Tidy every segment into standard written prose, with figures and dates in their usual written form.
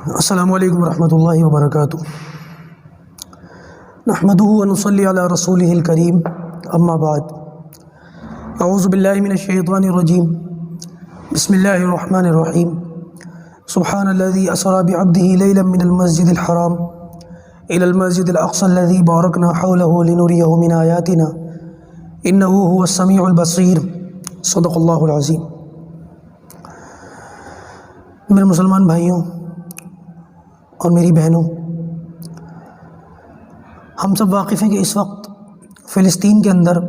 السلام علیکم ورحمۃ اللہ وبرکاتہ۔ نحمدہ ونصلی علی رسولہ الکریم، اما بعد، اعوذ باللہ من الشیطان الرجیم، بسم اللہ الرحمن الرحیم۔ سبحان الذی اسری بعبدہ لیلا من المسجد الحرام الی المسجد الاقصی الذی بارکنا حولہ لنریہ من آیاتنا انہ هو السمیع البصیر۔ صدق اللہ العظیم۔ میرے مسلمان بھائیوں اور میری بہنوں، ہم سب واقف ہیں کہ اس وقت فلسطین کے اندر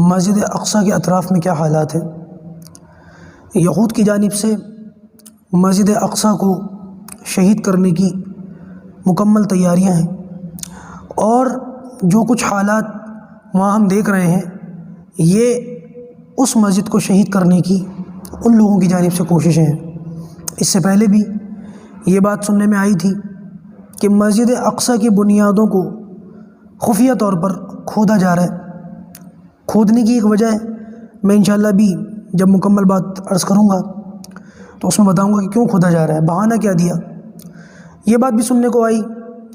مسجد اقصی کے اطراف میں کیا حالات ہیں۔ یہود کی جانب سے مسجد اقصی کو شہید کرنے کی مکمل تیاریاں ہیں، اور جو کچھ حالات وہاں ہم دیکھ رہے ہیں، یہ اس مسجد کو شہید کرنے کی ان لوگوں کی جانب سے کوششیں ہیں۔ اس سے پہلے بھی یہ بات سننے میں آئی تھی کہ مسجد اقصی کی بنیادوں کو خفیہ طور پر کھودا جا رہا ہے۔ کھودنے کی ایک وجہ ہے، میں انشاءاللہ بھی جب مکمل بات عرض کروں گا تو اس میں بتاؤں گا کہ کیوں کھودا جا رہا ہے، بہانہ کیا دیا۔ یہ بات بھی سننے کو آئی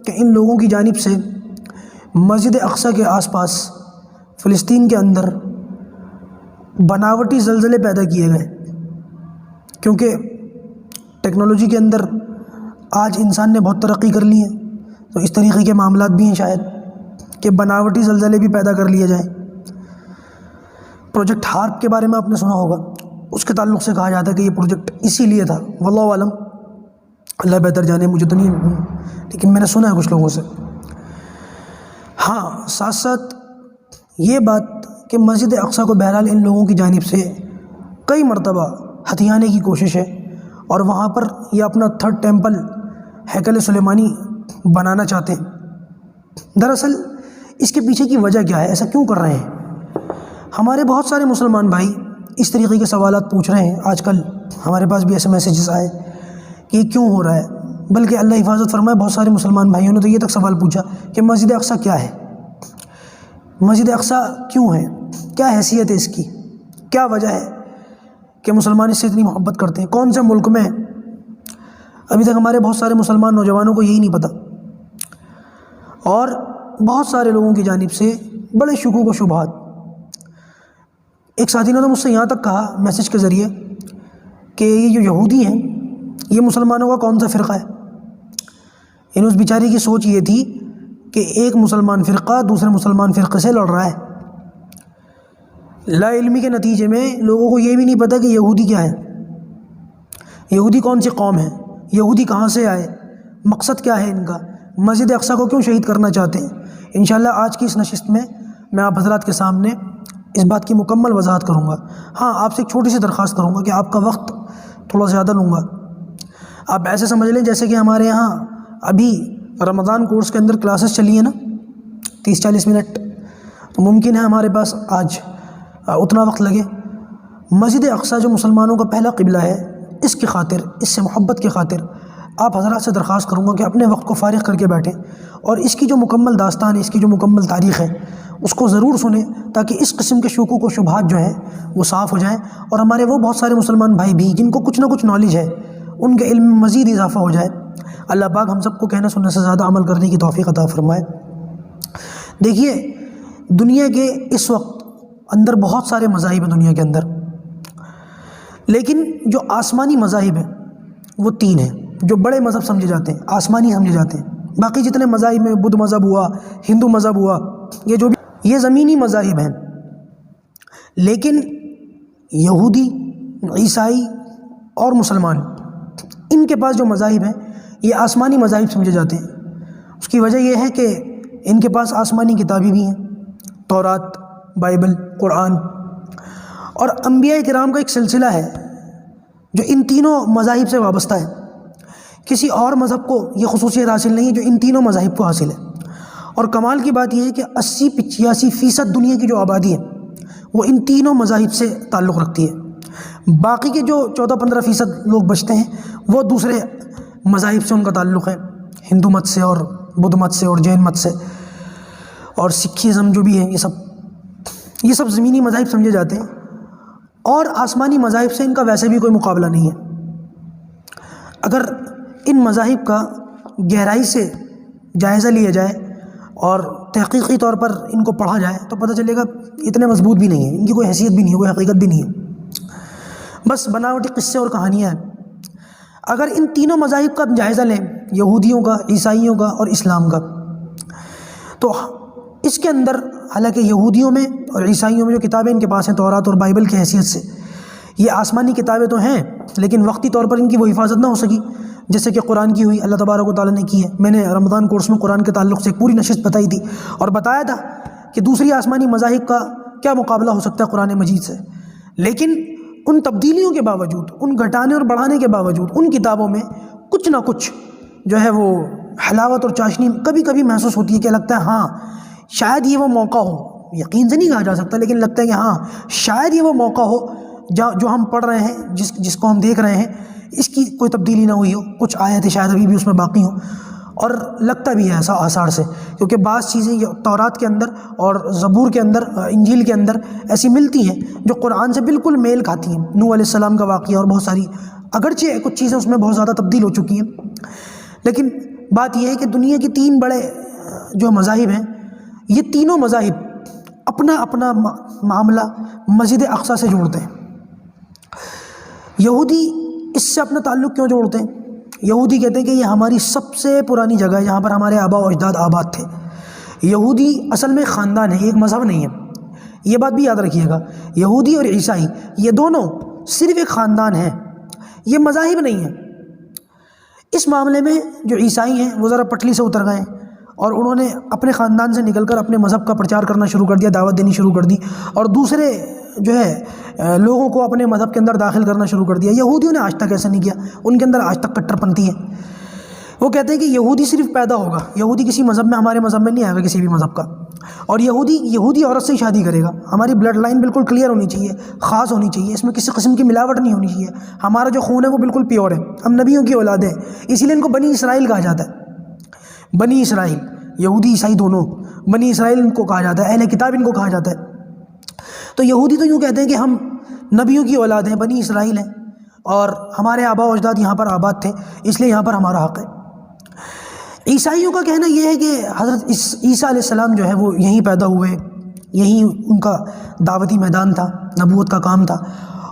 کہ ان لوگوں کی جانب سے مسجد اقصی کے آس پاس فلسطین کے اندر بناوٹی زلزلے پیدا کیے گئے، کیونکہ ٹیکنالوجی کے اندر آج انسان نے بہت ترقی کر لی ہے، تو اس طریقے کے معاملات بھی ہیں شاید کہ بناوٹی زلزلے بھی پیدا کر لیے جائیں۔ پروجیکٹ ہارپ کے بارے میں آپ نے سنا ہوگا، اس کے تعلق سے کہا جاتا ہے کہ یہ پروجیکٹ اسی لیے تھا، واللہ عالم، اللہ بہتر جانے، مجھے تو نہیں، لیکن میں نے سنا ہے کچھ لوگوں سے۔ ہاں، ساتھ ساتھ یہ بات کہ مسجد اقصی کو بہرحال ان لوگوں کی جانب سے کئی مرتبہ ہتھیانے کی کوشش ہے، اور وہاں پر یہ اپنا تھرڈ ٹیمپل ہیکل سلیمانی بنانا چاہتے ہیں۔ دراصل اس کے پیچھے کی وجہ کیا ہے، ایسا کیوں کر رہے ہیں؟ ہمارے بہت سارے مسلمان بھائی اس طریقے کے سوالات پوچھ رہے ہیں، آج کل ہمارے پاس بھی ایسے میسیجز آئے کہ یہ کیوں ہو رہا ہے، بلکہ اللہ حفاظت فرمائے بہت سارے مسلمان بھائیوں نے تو یہ تک سوال پوچھا کہ مسجد اقصی کیا ہے، مسجد اقصی کیوں ہے، کیا حیثیت ہے اس کی، کیا وجہ ہے کہ مسلمان اس سے اتنی محبت کرتے ہیں، کون سے ملک میں۔ ابھی تک ہمارے بہت سارے مسلمان نوجوانوں کو یہی نہیں پتہ، اور بہت سارے لوگوں کی جانب سے بڑے شکوک و شبہات۔ ایک ساتھی نے تو مجھ سے یہاں تک کہا میسیج کے ذریعے کہ یہ جو یہودی ہیں یہ مسلمانوں کا کون سا فرقہ ہے۔ یعنی اس بیچاری کی سوچ یہ تھی کہ ایک مسلمان فرقہ دوسرے مسلمان فرقے سے لڑ رہا ہے۔ لا علمی کے نتیجے میں لوگوں کو یہ بھی نہیں پتہ کہ یہودی کیا ہے، یہودی کون سی قوم ہے، یہودی کہاں سے آئے، مقصد کیا ہے ان کا، مسجد اقصی کو کیوں شہید کرنا چاہتے ہیں۔ انشاءاللہ آج کی اس نشست میں میں آپ حضرات کے سامنے اس بات کی مکمل وضاحت کروں گا۔ ہاں، آپ سے ایک چھوٹی سی درخواست کروں گا کہ آپ کا وقت تھوڑا زیادہ لوں گا۔ آپ ایسے سمجھ لیں جیسے کہ ہمارے یہاں ابھی رمضان کورس کے اندر کلاسز چلی ہیں نا، 30-40 منٹ، تو ممکن ہے ہمارے پاس آج اتنا وقت لگے۔ مسجد اقصی جو مسلمانوں کا پہلا قبلہ ہے، اس کی خاطر، اس سے محبت کی خاطر آپ حضرات سے درخواست کروں گا کہ اپنے وقت کو فارغ کر کے بیٹھیں، اور اس کی جو مکمل داستان ہے، اس کی جو مکمل تاریخ ہے، اس کو ضرور سنیں، تاکہ اس قسم کے شکوک و شبہات جو ہیں وہ صاف ہو جائیں، اور ہمارے وہ بہت سارے مسلمان بھائی بھی جن کو کچھ نہ کچھ نالج ہے، ان کے علم میں مزید اضافہ ہو جائے۔ اللہ پاک ہم سب کو کہنے سننے سے زیادہ عمل کرنے کی توفیق عطا فرمائے۔ دیکھیے، دنیا کے اس وقت اندر بہت سارے مذاہب ہیں دنیا کے اندر، لیکن جو آسمانی مذاہب ہیں وہ 3 ہیں، جو بڑے مذہب سمجھے جاتے ہیں، آسمانی سمجھے جاتے ہیں۔ باقی جتنے مذاہب میں بدھ مذہب ہوا، ہندو مذہب ہوا، یہ جو بھی، یہ زمینی مذاہب ہیں۔ لیکن یہودی، عیسائی اور مسلمان، ان کے پاس جو مذاہب ہیں یہ آسمانی مذاہب سمجھے جاتے ہیں۔ اس کی وجہ یہ ہے کہ ان کے پاس آسمانی کتابیں بھی ہیں، تورات، بائبل، قرآن، اور انبیاء کرام کا ایک سلسلہ ہے جو ان تینوں مذاہب سے وابستہ ہے۔ کسی اور مذہب کو یہ خصوصیت حاصل نہیں ہے جو ان تینوں مذاہب کو حاصل ہے۔ اور کمال کی بات یہ ہے کہ 80-85% دنیا کی جو آبادی ہے وہ ان تینوں مذاہب سے تعلق رکھتی ہے۔ باقی کے جو 14-15% لوگ بچتے ہیں وہ دوسرے مذاہب سے ان کا تعلق ہے، ہندو مت سے اور بدھ مت سے اور جین مت سے اور سکھیزم جو بھی ہے، یہ سب زمینی مذاہب سمجھے جاتے ہیں، اور آسمانی مذاہب سے ان کا ویسے بھی کوئی مقابلہ نہیں ہے۔ اگر ان مذاہب کا گہرائی سے جائزہ لیا جائے اور تحقیقی طور پر ان کو پڑھا جائے تو پتہ چلے گا اتنے مضبوط بھی نہیں ہیں، ان کی کوئی حیثیت بھی نہیں ہے، کوئی حقیقت بھی نہیں ہے، بس بناوٹی قصے اور کہانیاں ہیں۔ اگر ان تینوں مذاہب کا جائزہ لیں، یہودیوں کا، عیسائیوں کا اور اسلام کا، تو اس کے اندر حالانکہ یہودیوں میں اور عیسائیوں میں جو کتابیں ان کے پاس ہیں تورات اور بائبل کی حیثیت سے، یہ آسمانی کتابیں تو ہیں لیکن وقتی طور پر ان کی وہ حفاظت نہ ہو سکی جیسے کہ قرآن کی ہوئی، اللہ تبارک و تعالیٰ نے کی ہے۔ میں نے رمضان کورس میں قرآن کے تعلق سے ایک پوری نشست بتائی تھی اور بتایا تھا کہ دوسری آسمانی مذاہب کا کیا مقابلہ ہو سکتا ہے قرآن مجید سے، لیکن ان تبدیلیوں کے باوجود، ان گھٹانے اور بڑھانے کے باوجود ان کتابوں میں کچھ نہ کچھ جو ہے وہ حلاوت اور چاشنی کبھی کبھی محسوس ہوتی ہے کہ لگتا ہے ہاں شاید یہ وہ موقع ہو، یقین سے نہیں کہا جا سکتا لیکن لگتا ہے کہ ہاں شاید یہ وہ موقع ہو جو ہم پڑھ رہے ہیں، جس کو ہم دیکھ رہے ہیں، اس کی کوئی تبدیلی نہ ہوئی ہو، کچھ آیتیں شاید ابھی بھی اس میں باقی ہوں، اور لگتا بھی ہے ایسا آثار سے، کیونکہ بعض چیزیں تورات کے اندر اور زبور کے اندر، انجیل کے اندر ایسی ملتی ہیں جو قرآن سے بالکل میل کھاتی ہیں۔ نوح علیہ السلام کا واقعہ اور بہت ساری، اگرچہ کچھ چیزیں اس میں بہت زیادہ تبدیل ہو چکی ہیں، لیکن بات یہ ہے کہ دنیا کے تین بڑے جو مذاہب ہیں، یہ تینوں مذاہب اپنا اپنا معاملہ مسجد اقصیٰ سے جوڑتے ہیں۔ یہودی اس سے اپنا تعلق کیوں جوڑتے ہیں؟ یہودی کہتے ہیں کہ یہ ہماری سب سے پرانی جگہ ہے جہاں پر ہمارے آبا و اجداد آباد تھے۔ یہودی اصل میں خاندان ہے، ایک مذہب نہیں ہے، یہ بات بھی یاد رکھیے گا۔ یہودی اور عیسائی یہ دونوں صرف ایک خاندان ہیں، یہ مذاہب نہیں ہیں۔ اس معاملے میں جو عیسائی ہیں وہ ذرا پٹلی سے اتر گئے ہیں اور انہوں نے اپنے خاندان سے نکل کر اپنے مذہب کا پرچار کرنا شروع کر دیا، دعوت دینی شروع کر دی، اور دوسرے جو ہے لوگوں کو اپنے مذہب کے اندر داخل کرنا شروع کر دیا۔ یہودیوں نے آج تک ایسا نہیں کیا، ان کے اندر آج تک کٹر پنتھی ہے۔ وہ کہتے ہیں کہ یہودی صرف پیدا ہوگا، یہودی کسی مذہب میں، ہمارے مذہب میں نہیں آئے گا کسی بھی مذہب کا، اور یہودی عورت سے ہی شادی کرے گا۔ ہماری بلڈ لائن بالکل کلیئر ہونی چاہیے، خاص ہونی چاہیے، اس میں کسی قسم کی ملاوٹ نہیں ہونی چاہیے، ہمارا جو خون ہے وہ بالکل پیور ہے، ہم نبیوں کی اولاد ہیں، اسی لیے ان کو بنی اسرائیل کہا جاتا ہے۔ بنی اسرائیل، یہودی عیسائی دونوں، بنی اسرائیل ان کو کہا جاتا ہے، اہل کتاب ان کو کہا جاتا ہے۔ تو یہودی تو یوں کہتے ہیں کہ ہم نبیوں کی اولاد ہیں، بنی اسرائیل ہیں، اور ہمارے آبا و اجداد یہاں پر آباد تھے، اس لیے یہاں پر ہمارا حق ہے۔ عیسائیوں کا کہنا یہ ہے کہ حضرت عیسیٰ علیہ السلام جو ہے وہ یہیں پیدا ہوئے، یہیں ان کا دعوتی میدان تھا، نبوت کا کام تھا،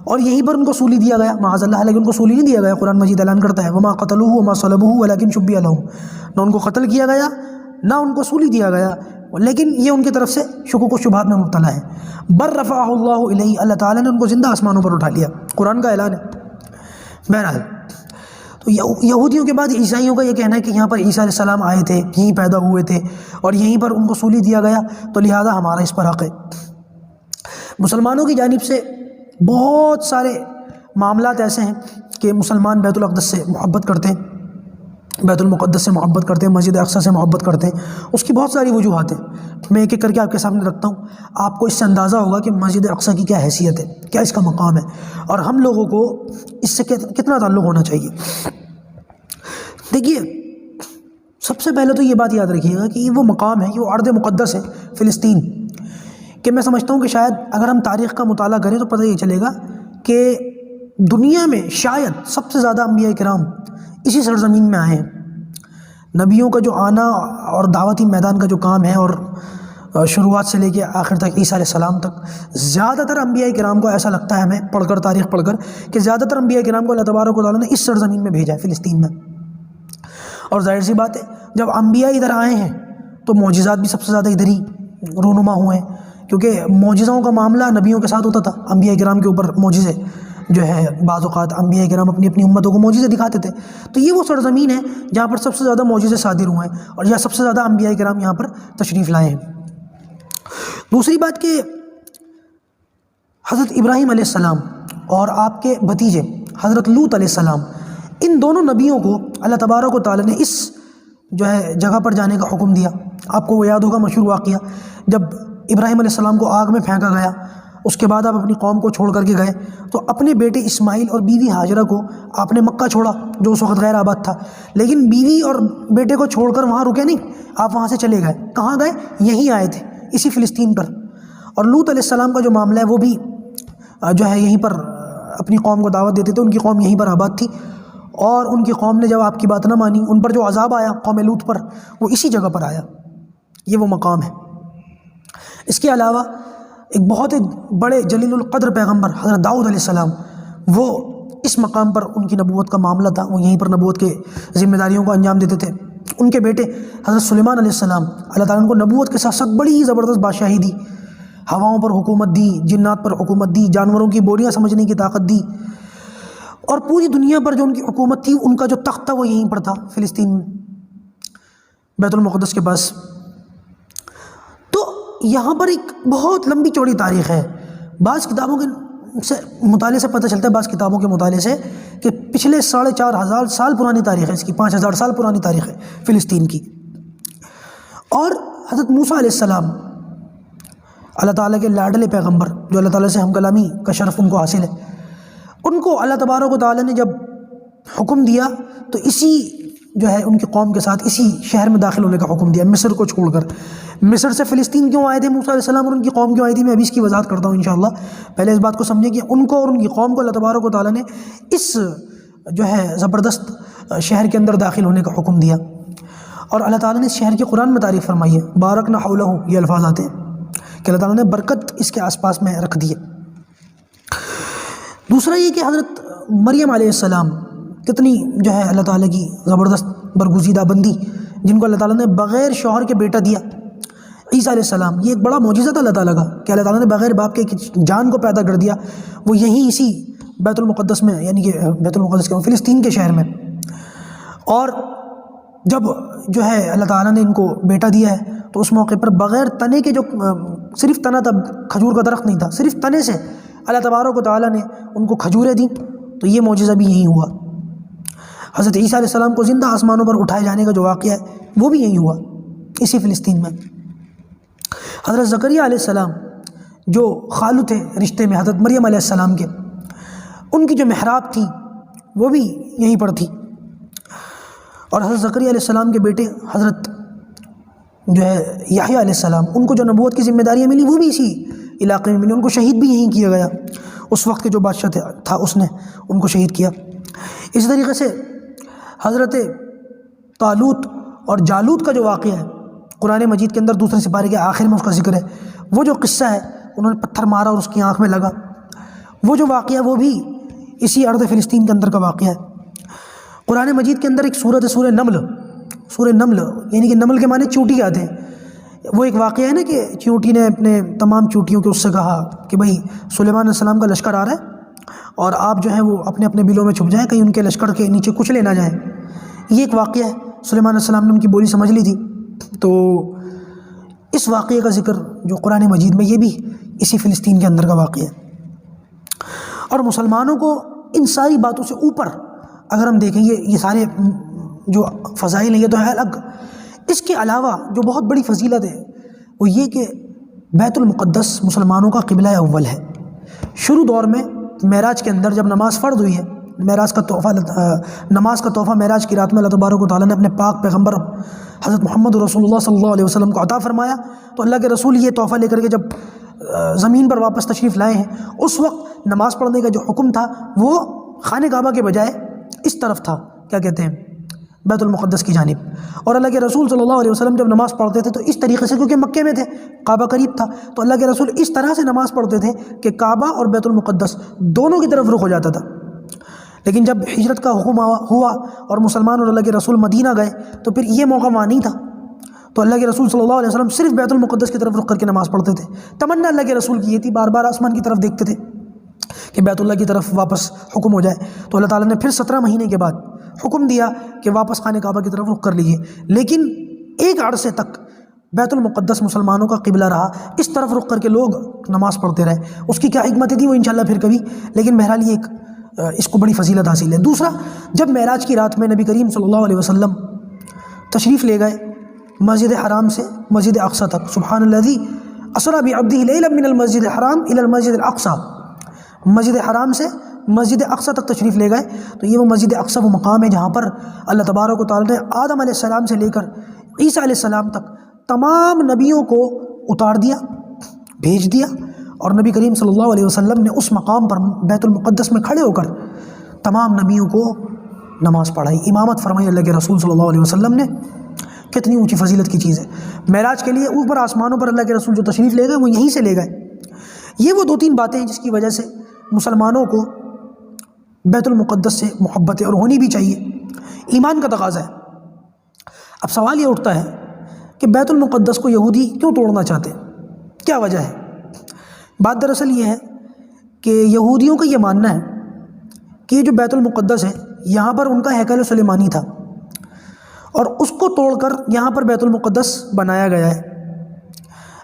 اور یہیں پر ان کو سولی دیا گیا، معاذ اللہ، لیکن ان کو سولی نہیں دیا گیا۔ قرآن مجید اعلان کرتا ہے وما قتلوہ وما صلبوہ ولکن شبیہ لہم، نہ ان کو قتل کیا گیا نہ ان کو سولی دیا گیا، لیکن یہ ان کی طرف سے شکوک و شبہات میں مبتلا ہے۔ بر رفعہ اللہ الیہ، اللہ تعالیٰ نے ان کو زندہ آسمانوں پر اٹھا لیا، قرآن کا اعلان ہے۔ بہرحال تو یہودیوں کے بعد عیسائیوں کا یہ کہنا ہے کہ یہاں پر عیسیٰ علیہ السلام آئے تھے، یہیں پیدا ہوئے تھے، اور یہیں پر ان کو سولی دیا گیا، تو لہذا ہمارا اس پر حق ہے۔ مسلمانوں کی جانب سے بہت سارے معاملات ایسے ہیں کہ مسلمان بیت الاقدس سے محبت کرتے ہیں، بیت المقدس سے محبت کرتے ہیں، مسجد اقصیٰ سے محبت کرتے ہیں، اس کی بہت ساری وجوہات ہیں، میں ایک ایک کر کے آپ کے سامنے رکھتا ہوں۔ آپ کو اس سے اندازہ ہوگا کہ مسجد اقصیٰ کی کیا حیثیت ہے، کیا اس کا مقام ہے، اور ہم لوگوں کو اس سے کتنا تعلق ہونا چاہیے۔ دیکھیے، سب سے پہلے تو یہ بات یاد رکھیے گا کہ یہ وہ مقام ہے، یہ وہ ارض مقدس ہے فلسطین، کہ میں سمجھتا ہوں کہ شاید اگر ہم تاریخ کا مطالعہ کریں تو پتہ یہ چلے گا کہ دنیا میں شاید سب سے زیادہ انبیاء کرام اسی سرزمین میں آئے ہیں۔ نبیوں کا جو آنا اور دعوتی میدان کا جو کام ہے، اور شروعات سے لے کے آخر تک عیسیٰ علیہ السلام تک، زیادہ تر انبیاء کرام کو ایسا لگتا ہے ہمیں پڑھ کر، تاریخ پڑھ کر، کہ زیادہ تر انبیاء کرام کو اللہ تبارک و تعالیٰ نے اس سرزمین میں بھیجا ہے، فلسطین میں۔ اور ظاہر سی بات ہے جب انبیاء ادھر آئے ہیں تو معجزات بھی سب سے زیادہ ادھر ہی رونما ہوئے ہیں، کیونکہ معجزوں کا معاملہ نبیوں کے ساتھ ہوتا تھا، انبیاء کرام کے اوپر معجزے جو ہے بعض اوقات انبیاء کرام اپنی اپنی امتوں کو معجزے دکھاتے تھے۔ تو یہ وہ سرزمین ہے جہاں پر سب سے زیادہ معجزے صادر ہوئے ہیں، اور یا سب سے زیادہ انبیاء کرام یہاں پر تشریف لائے ہیں۔ دوسری بات کہ حضرت ابراہیم علیہ السلام اور آپ کے بھتیجے حضرت لوط علیہ السلام، ان دونوں نبیوں کو اللہ تبارک و تعالیٰ نے اس جو ہے جگہ پر جانے کا حکم دیا۔ آپ کو وہ یاد ہوگا مشہور واقعہ، جب ابراہیم علیہ السلام کو آگ میں پھینکا گیا، اس کے بعد آپ اپنی قوم کو چھوڑ کر کے گئے، تو اپنے بیٹے اسماعیل اور بیوی ہاجرہ کو آپ نے مکہ چھوڑا جو اس وقت غیر آباد تھا، لیکن بیوی اور بیٹے کو چھوڑ کر وہاں رکے نہیں، آپ وہاں سے چلے گئے۔ کہاں گئے؟ یہیں آئے تھے، اسی فلسطین پر۔ اور لوط علیہ السلام کا جو معاملہ ہے وہ بھی جو ہے یہیں پر اپنی قوم کو دعوت دیتے تھے، ان کی قوم یہیں پر آباد تھی، اور ان کی قوم نے جب آپ کی بات نہ مانی، ان پر جو عذاب آیا قوم لوط پر، وہ اسی جگہ پر آیا۔ یہ وہ مقام ہے۔ اس کے علاوہ ایک بہت بڑے جلیل القدر پیغمبر حضرت داؤد علیہ السلام، وہ اس مقام پر ان کی نبوت کا معاملہ تھا، وہ یہیں پر نبوت کے ذمہ داریوں کو انجام دیتے تھے۔ ان کے بیٹے حضرت سلیمان علیہ السلام، اللہ تعالیٰ نے ان کو نبوت کے ساتھ ساتھ بڑی ہی زبردست بادشاہی دی، ہواؤں پر حکومت دی، جنات پر حکومت دی، جانوروں کی بولیاں سمجھنے کی طاقت دی، اور پوری دنیا پر جو ان کی حکومت تھی، ان کا جو تخت تھا وہ یہیں پر تھا، فلسطین میں، بیت المقدس کے پاس۔ تو یہاں پر ایک بہت لمبی چوڑی تاریخ ہے۔ بعض کتابوں کے سے مطالعے سے پتہ چلتا ہے، بعض کتابوں کے مطالعے سے، کہ پچھلے 4500 سال پرانی تاریخ ہے اس کی، 5000 سال پرانی تاریخ ہے فلسطین کی۔ اور حضرت موسیٰ علیہ السلام، اللہ تعالیٰ کے لاڈلے پیغمبر، جو اللہ تعالیٰ سے ہم کلامی کا شرف ان کو حاصل ہے، ان کو اللہ تبارک و تعالیٰ نے جب حکم دیا تو اسی جو ہے ان کی قوم کے ساتھ اسی شہر میں داخل ہونے کا حکم دیا، مصر کو چھوڑ کر۔ مصر سے فلسطین کیوں آئے تھے موسیٰ علیہ السلام اور ان کی قوم کیوں آئی تھی، میں ابھی اس کی وضاحت کرتا ہوں انشاءاللہ۔ پہلے اس بات کو سمجھیں کہ ان کو اور ان کی قوم کو اللہ تبارک و تعالیٰ نے اس جو ہے زبردست شہر کے اندر داخل ہونے کا حکم دیا، اور اللہ تعالیٰ نے اس شہر کی قرآن میں تعریف فرمائی ہے، بارکنا حولہ، یہ الفاظ آتے ہیں کہ اللہ تعالیٰ نے برکت اس کے آس پاس میں رکھ دی ہے۔ دوسرا یہ کہ حضرت مریم علیہ السلام کتنی جو ہے اللہ تعالیٰ کی زبردست برگزیدہ بندی، جن کو اللہ تعالیٰ نے بغیر شوہر کے بیٹا دیا، عیسیٰ علیہ السلام۔ یہ ایک بڑا معجزہ تھا اللہ تعالیٰ کا کہ اللہ تعالیٰ نے بغیر باپ کے جان کو پیدا کر دیا، وہ یہیں اسی بیت المقدس میں، یعنی کہ بیت المقدس کے فلسطین کے شہر میں۔ اور جب جو ہے اللہ تعالیٰ نے ان کو بیٹا دیا ہے تو اس موقع پر بغیر تنے کے، جو صرف تنا تھا، کھجور کا درخت نہیں تھا، صرف تنے سے اللہ تبارک و تعالیٰ نے ان کو کھجوریں دیں، تو یہ معجزہ بھی یہیں ہوا۔ حضرت عیسیٰ علیہ السلام کو زندہ آسمانوں پر اٹھائے جانے کا جو واقعہ ہے وہ بھی یہیں ہوا، اسی فلسطین میں۔ حضرت زکریا علیہ السلام جو خالو تھے رشتے میں حضرت مریم علیہ السلام کے، ان کی جو محراب تھی وہ بھی یہیں پر تھی، اور حضرت زکریا علیہ السلام کے بیٹے حضرت جو ہے یحییٰ علیہ السلام، ان کو جو نبوت کی ذمہ داریاں ملی وہ بھی اسی علاقے میں ملی، ان کو شہید بھی یہیں کیا گیا، اس وقت کے جو بادشاہ تھا اس نے ان کو شہید کیا۔ اسی طریقے سے حضرت طالوت اور جالوت کا جو واقعہ ہے قرآن مجید کے اندر دوسرے سپارے کے آخر میں اس کا ذکر ہے، وہ جو قصہ ہے، انہوں نے پتھر مارا اور اس کی آنکھ میں لگا، وہ جو واقعہ وہ بھی اسی ارض فلسطین کے اندر کا واقعہ ہے۔ قرآن مجید کے اندر ایک سورت ہے سورہ نمل، یعنی کہ نمل کے معنی چونٹی آتے ہیں۔ وہ ایک واقعہ ہے نا کہ چونٹی نے اپنے تمام چونٹیوں کے اس سے کہا کہ بھائی سلیمان علیہ السلام کا لشکر آ رہا ہے اور آپ جو ہے وہ اپنے اپنے بلوں میں چھپ جائیں، کہیں ان کے لشکر کے نیچے کچھ لے نہ جائیں۔ یہ ایک واقعہ ہے، سلیمان علیہ السلام نے ان کی بولی سمجھ لی تھی، تو اس واقعے کا ذکر جو قرآن مجید میں، یہ بھی اسی فلسطین کے اندر کا واقعہ ہے۔ اور مسلمانوں کو ان ساری باتوں سے اوپر اگر ہم دیکھیں، یہ سارے جو فضائل ہیں یہ تو ہے الگ، اس کے علاوہ جو بہت بڑی فضیلت ہے وہ یہ کہ بیت المقدس مسلمانوں کا قبلہ اول ہے۔ شروع دور میں معراج کے اندر جب نماز فرض ہوئی ہے، نماز کا تحفہ معراج کی رات میں اللہ تبارک و تعالیٰ نے اپنے پاک پیغمبر حضرت محمد رسول اللہ صلی اللہ علیہ وسلم کو عطا فرمایا، تو اللہ کے رسول یہ تحفہ لے کر کے جب زمین پر واپس تشریف لائے ہیں، اس وقت نماز پڑھنے کا جو حکم تھا وہ خانہ کعبہ کے بجائے اس طرف تھا، کیا کہتے ہیں، بیت المقدس کی جانب۔ اور اللہ کے رسول صلی اللہ علیہ وسلم جب نماز پڑھتے تھے تو اس طریقے سے، کیونکہ مکے میں تھے، کعبہ قریب تھا، تو اللہ کے رسول اس طرح سے نماز پڑھتے تھے کہ کعبہ اور بیت المقدس دونوں کی طرف رخ ہو جاتا تھا۔ لیکن جب ہجرت کا حکم ہوا اور مسلمان اور اللہ کے رسول مدینہ گئے تو پھر یہ موقع وہاں نہیں تھا، تو اللہ کے رسول صلی اللہ علیہ وسلم صرف بیت المقدس کی طرف رخ کر کے نماز پڑھتے تھے۔ تمنا اللہ کے رسول کی یہ تھی، بار بار آسمان کی طرف دیکھتے تھے کہ بیت اللہ کی طرف واپس حکم ہو جائے، تو اللہ تعالیٰ نے پھر 17 مہینے کے بعد حکم دیا کہ واپس خانہ کعبہ کی طرف رخ کر لیجیے۔ لیکن ایک عرصے تک بیت المقدس مسلمانوں کا قبلہ رہا، اس طرف رخ کر کے لوگ نماز پڑھتے رہے۔ اس کی کیا حکمتیں تھی وہ انشاءاللہ پھر کبھی، لیکن بہرحال یہ ایک اس کو بڑی فضیلت حاصل ہے۔ دوسرا، جب معراج کی رات میں نبی کریم صلی اللہ علیہ وسلم تشریف لے گئے مسجد حرام سے مسجد اقصی تک، سبحان الذی اسری بعبدہ لیلا من المسجد الحرام الی المسجد الاقصی، مسجد حرام سے مسجد اقصی تک تشریف لے گئے، تو یہ وہ مسجد اقصی وہ مقام ہے جہاں پر اللہ تبارک و تعالیٰ نے آدم علیہ السلام سے لے کر عیسیٰ علیہ السلام تک تمام نبیوں کو اتار دیا، بھیج دیا، اور نبی کریم صلی اللہ علیہ وسلم نے اس مقام پر بیت المقدس میں کھڑے ہو کر تمام نبیوں کو نماز پڑھائی، امامت فرمائی اللہ کے رسول صلی اللہ علیہ وسلم نے۔ کتنی اونچی فضیلت کی چیز ہے۔ معراج کے لیے اوپر آسمانوں پر اللہ کے رسول جو تشریف لے گئے وہ یہیں سے لے گئے۔ یہ وہ 2-3 باتیں ہیں جس کی وجہ سے مسلمانوں کو بیت المقدس سے محبت ہے، اور ہونی بھی چاہیے، ایمان کا تقاضا ہے۔ اب سوال یہ اٹھتا ہے کہ بیت المقدس کو یہودی کیوں توڑنا چاہتے ہیں؟ کیا وجہ ہے؟ بات دراصل یہ ہے کہ یہودیوں کا یہ ماننا ہے کہ یہ جو بیت المقدس ہے یہاں پر ان کا ہیکل سلیمانی تھا، اور اس کو توڑ کر یہاں پر بیت المقدس بنایا گیا ہے۔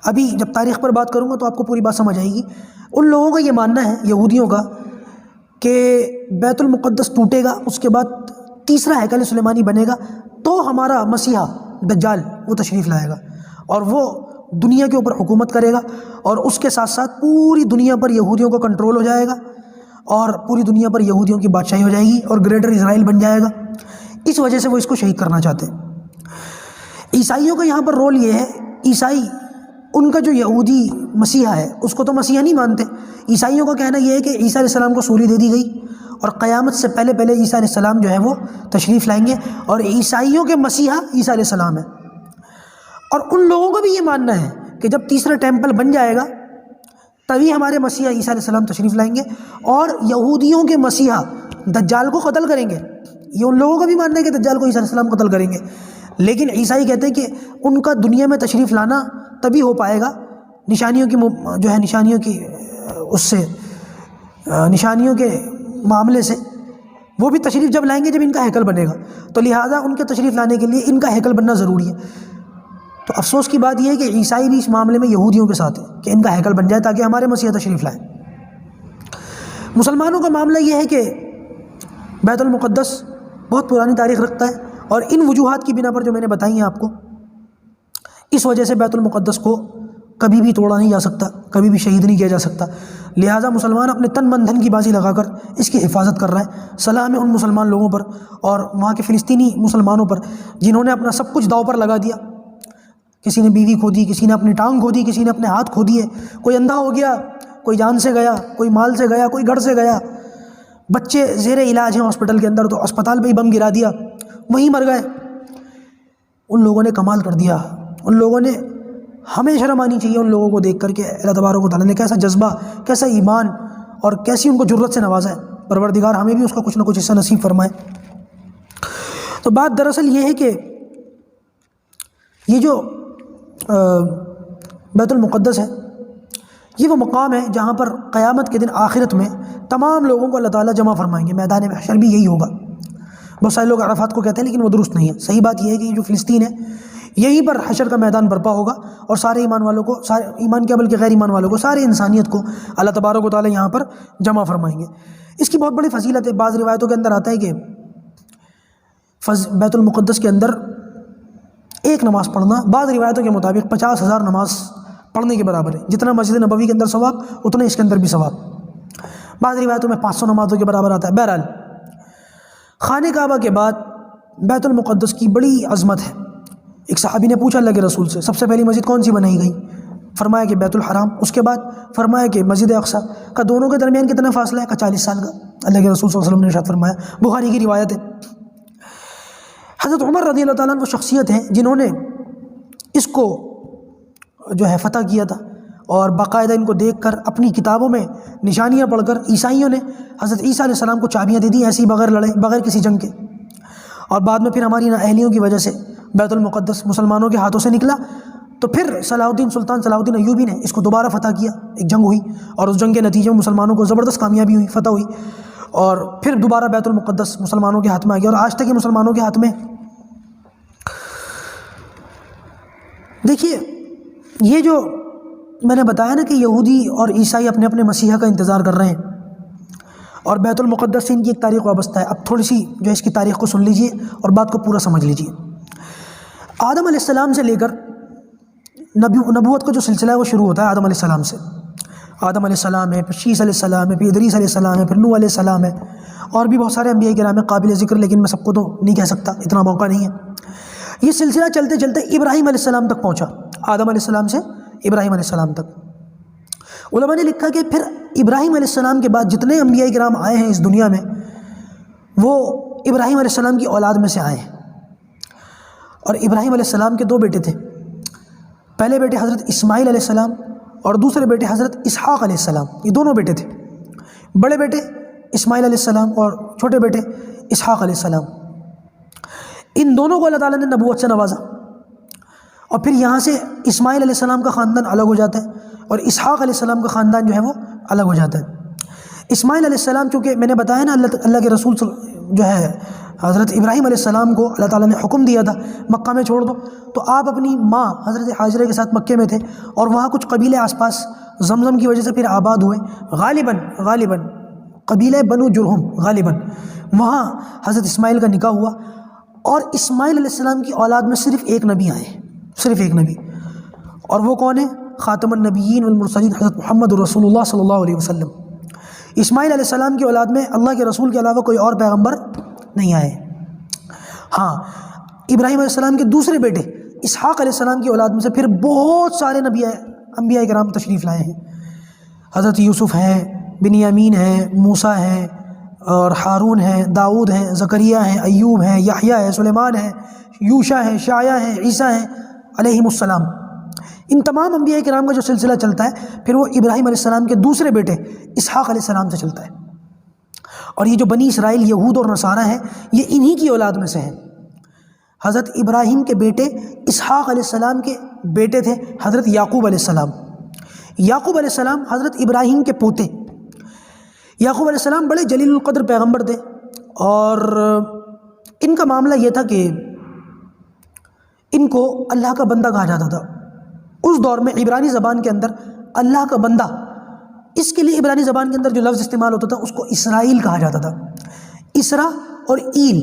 ابھی جب تاریخ پر بات کروں گا تو آپ کو پوری بات سمجھ آئے گی۔ ان لوگوں کا یہ ماننا ہے یہودیوں کا کہ بیت المقدس ٹوٹے گا، اس کے بعد تیسرا ہیکل سلیمانی بنے گا، تو ہمارا مسیحا دجال وہ تشریف لائے گا اور وہ دنیا کے اوپر حکومت کرے گا، اور اس کے ساتھ ساتھ پوری دنیا پر یہودیوں کا کنٹرول ہو جائے گا، اور پوری دنیا پر یہودیوں کی بادشاہی ہو جائے گی، اور گریٹر اسرائیل بن جائے گا۔ اس وجہ سے وہ اس کو شہید کرنا چاہتے ہیں۔ عیسائیوں کا یہاں پر رول یہ ہے، عیسائی ان کا جو یہودی مسیحا ہے اس کو تو مسیحا نہیں مانتے۔ عیسائیوں کا کہنا یہ ہے کہ عیسیٰ علیہ السلام کو سولی دے دی گئی، اور قیامت سے پہلے عیسیٰ علیہ السلام جو ہے وہ تشریف لائیں گے، اور عیسائیوں کے مسیحا عیسیٰ علیہ السلام ہے۔ اور ان لوگوں کا بھی یہ ماننا ہے کہ جب تیسرا ٹیمپل بن جائے گا تبھی ہمارے مسیحا عیسیٰ علیہ السلام تشریف لائیں گے، اور یہودیوں کے مسیحا دجال کو قتل کریں گے۔ یہ ان لوگوں کا بھی ماننا ہے کہ دجال کو عیسیٰ علیہ السلام قتل کریں گے، لیکن عیسائی کہتے ہیں کہ ان کا دنیا میں تشریف لانا تبھی ہو پائے گا نشانیوں کی جو ہے نشانیوں کے معاملے سے، وہ بھی تشریف جب لائیں گے جب ان کا ہیکل بنے گا، تو لہٰذا ان کے تشریف لانے کے لیے ان کا ہیکل بننا ضروری ہے۔ تو افسوس کی بات یہ ہے کہ عیسائی بھی اس معاملے میں یہودیوں کے ساتھ ہے کہ ان کا ہیکل بن جائے تاکہ ہمارے مسیحا تشریف لائیں۔ مسلمانوں کا معاملہ یہ ہے کہ بیت المقدس بہت پرانی تاریخ رکھتا ہے، اور ان وجوہات کی بنا پر جو میں نے بتائی ہیں آپ کو، اس وجہ سے بیت المقدس کو کبھی بھی توڑا نہیں جا سکتا، کبھی بھی شہید نہیں کیا جا سکتا۔ لہٰذا مسلمان اپنے تن من دھن کی بازی لگا کر اس کی حفاظت کر رہا ہے۔ سلام ہے ان مسلمان لوگوں پر اور وہاں کے فلسطینی مسلمانوں پر جنہوں نے اپنا سب کچھ داؤ پر لگا دیا۔ کسی نے بیوی کھو دی، کسی نے اپنی ٹانگ کھو دی، کسی نے اپنے ہاتھ کھو دیے، کوئی اندھا ہو گیا، کوئی جان سے گیا، کوئی مال سے گیا، کوئی گھر سے گیا۔ بچے زیر علاج ہیں ہاسپٹل کے اندر تو اسپتال پہ ہی بم گرا دیا، وہیں مر گئے۔ ان لوگوں نے کمال کر دیا۔ ان لوگوں نے، ہمیں شرم آنی چاہیے ان لوگوں کو دیکھ کر کہ اللہ تبارک و تعالیٰ نے کیسا جذبہ، کیسا ایمان اور کیسی ان کو جرت سے نوازا ہے۔ پروردگار ہمیں بھی اس کا کچھ نہ کچھ حصہ نصیب فرمائے۔ تو بات دراصل یہ ہے کہ یہ جو بیت المقدس ہے یہ وہ مقام ہے جہاں پر قیامت کے دن آخرت میں تمام لوگوں کو اللہ تعالیٰ جمع فرمائیں گے۔ میدان محشر بھی یہی ہوگا۔ بہت سارے لوگ عرفات کو کہتے ہیں لیکن وہ درست نہیں ہے۔ صحیح بات یہ ہے کہ یہ جو فلسطین ہے یہیں پر حشر کا میدان برپا ہوگا، اور سارے ایمان والوں کو، سارے ایمان کیا بلکہ غیر ایمان والوں کو، سارے انسانیت کو اللہ تبارک و تعالیٰ یہاں پر جمع فرمائیں گے۔ اس کی بہت بڑی فضیلت ہے۔ بعض روایتوں کے اندر آتا ہے کہ بیت المقدس کے اندر ایک نماز پڑھنا بعض روایتوں کے مطابق 50,000 نماز پڑھنے کے برابر ہے۔ جتنا مسجد نبوی کے اندر ثواب اتنا اس کے اندر بھی ثواب۔ بعض روایتوں میں 500 نمازوں کے برابر آتا ہے۔ بہرحال خانہ کعبہ کے بعد بیت المقدس کی بڑی عظمت ہے۔ ایک صحابی نے پوچھا اللہ کے رسول سے سب سے پہلی مسجد کون سی بنائی گئی؟ فرمایا کہ بیت الحرام۔ اس کے بعد فرمایا کہ مسجد اقصیٰ کا دونوں کے درمیان کتنا فاصلہ ہے؟ 40 سال کا۔ اللہ کے رسول صلی اللہ علیہ وسلم نے ارشاد فرمایا، بخاری کی روایت ہے۔ حضرت عمر رضی اللہ تعالیٰ عنہ وہ شخصیت ہیں جنہوں نے اس کو جو ہے فتح کیا تھا، اور باقاعدہ ان کو دیکھ کر اپنی کتابوں میں نشانیاں پڑھ کر عیسائیوں نے حضرت عیسیٰ علیہ السلام کو چابیاں دے دی، ایسے ہی بغیر لڑے، بغیر کسی جنگ کے۔ اور بعد میں پھر ہماری نااہلیوں کی وجہ سے بیت المقدس مسلمانوں کے ہاتھوں سے نکلا، تو پھر سلطان صلاح الدین ایوبی نے اس کو دوبارہ فتح کیا۔ ایک جنگ ہوئی اور اس جنگ کے نتیجے میں مسلمانوں کو زبردست کامیابی ہوئی، فتح ہوئی، اور پھر دوبارہ بیت المقدس مسلمانوں کے ہاتھ میں آ گیا، اور آج تک یہ مسلمانوں کے ہاتھ میں۔ دیکھیے یہ جو میں نے بتایا نا کہ یہودی اور عیسائی اپنے اپنے مسیحا کا انتظار کر رہے ہیں، اور بیت المقدس سے ان کی ایک تاریخ وابستہ ہے۔ اب تھوڑی سی جو اس کی تاریخ کو سن لیجئے اور بات کو پورا سمجھ لیجئے۔ آدم علیہ السلام سے لے کر نبوت کا جو سلسلہ ہے وہ شروع ہوتا ہے آدم علیہ السلام سے۔ آدم علیہ السلام ہے، پھر شیس علیہ السلام ہے، پھر ادریس علیہ السلام ہے، پھر نوح علیہ السلام ہے، اور بھی بہت سارے انبیاء کرام ہیں قابل ذکر، لیکن میں سب کو تو نہیں کہہ سکتا، اتنا موقع نہیں ہے۔ یہ سلسلہ چلتے چلتے ابراہیم علیہ السلام تک پہنچا، آدم علیہ السلام سے ابراہیم علیہ السلام تک۔ علماء نے لکھا کہ پھر ابراہیم علیہ السلام کے بعد جتنے انبیاء کرام آئے ہیں اس دنیا میں، وہ ابراہیم علیہ السلام کی اولاد میں سے آئے ہیں، اور ابراہیم علیہ السلام کے دو بیٹے تھے، پہلے بیٹے حضرت اسماعیل علیہ السلام اور دوسرے بیٹے حضرت اسحاق علیہ السلام، یہ دونوں بیٹے تھے، بڑے بیٹے اسماعیل علیہ السلام اور چھوٹے بیٹے اسحاق علیہ السلام۔ ان دونوں کو اللہ تعالیٰ نے نبوت سے نوازا، اور پھر یہاں سے اسماعیل علیہ السلام کا خاندان الگ ہو جاتا ہے اور اسحاق علیہ السلام کا خاندان جو ہے وہ الگ ہو جاتا ہے۔ اسماعیل علیہ السلام، چونکہ میں نے بتایا نا اللہ کے رسول جو ہے حضرت ابراہیم علیہ السلام کو اللہ تعالیٰ نے حکم دیا تھا مکہ میں چھوڑ دو، تو آپ اپنی ماں حضرت حاجرہ کے ساتھ مکے میں تھے، اور وہاں کچھ قبیلے آس پاس زمزم کی وجہ سے پھر آباد ہوئے، غالباً قبیلہ بنو جرہم، غالباً وہاں حضرت اسماعیل کا نکاح ہوا، اور اسماعیل علیہ السلام کی اولاد میں صرف ایک نبی آئے، صرف ایک نبی، اور وہ کون ہے؟ خاتم النبیین والمرسلین حضرت محمد رسول اللہ صلی اللہ علیہ وسلم۔ اسماعیل علیہ السلام کی اولاد میں اللہ کے رسول کے علاوہ کوئی اور پیغمبر نہیں آئے۔ ہاں، ابراہیم علیہ السلام کے دوسرے بیٹے اسحاق علیہ السلام کی اولاد میں سے پھر بہت سارے انبیاء کرام تشریف لائے ہیں، حضرت یوسف ہیں، بنیامین ہیں، موسیٰ ہیں، اور ہارون ہیں، داؤد ہیں، زکریا ہیں، ایوب ہیں، یحییٰ ہے، سلیمان ہے، یوشع ہے، شعیہ ہیں، عیسیٰ ہیں علیہم السلام۔ ان تمام انبیاء کرام کا جو سلسلہ چلتا ہے پھر وہ ابراہیم علیہ السلام کے دوسرے بیٹے اسحاق علیہ السلام سے چلتا ہے، اور یہ جو بنی اسرائیل یہود اور نصارہ ہیں یہ انہی کی اولاد میں سے ہیں۔ حضرت ابراہیم کے بیٹے اسحاق علیہ السلام کے بیٹے تھے حضرت یعقوب علیہ السلام۔ یعقوب علیہ السلام حضرت ابراہیم کے پوتے۔ یعقوب علیہ السلام بڑے جلیل القدر پیغمبر تھے، اور ان کا معاملہ یہ تھا کہ ان کو اللہ کا بندہ کہا جاتا تھا۔ اس دور میں عبرانی زبان کے اندر اللہ کا بندہ، اس کے لیے عبرانی زبان کے اندر جو لفظ استعمال ہوتا تھا اس کو اسرائیل کہا جاتا تھا۔ اسرا اور ایل،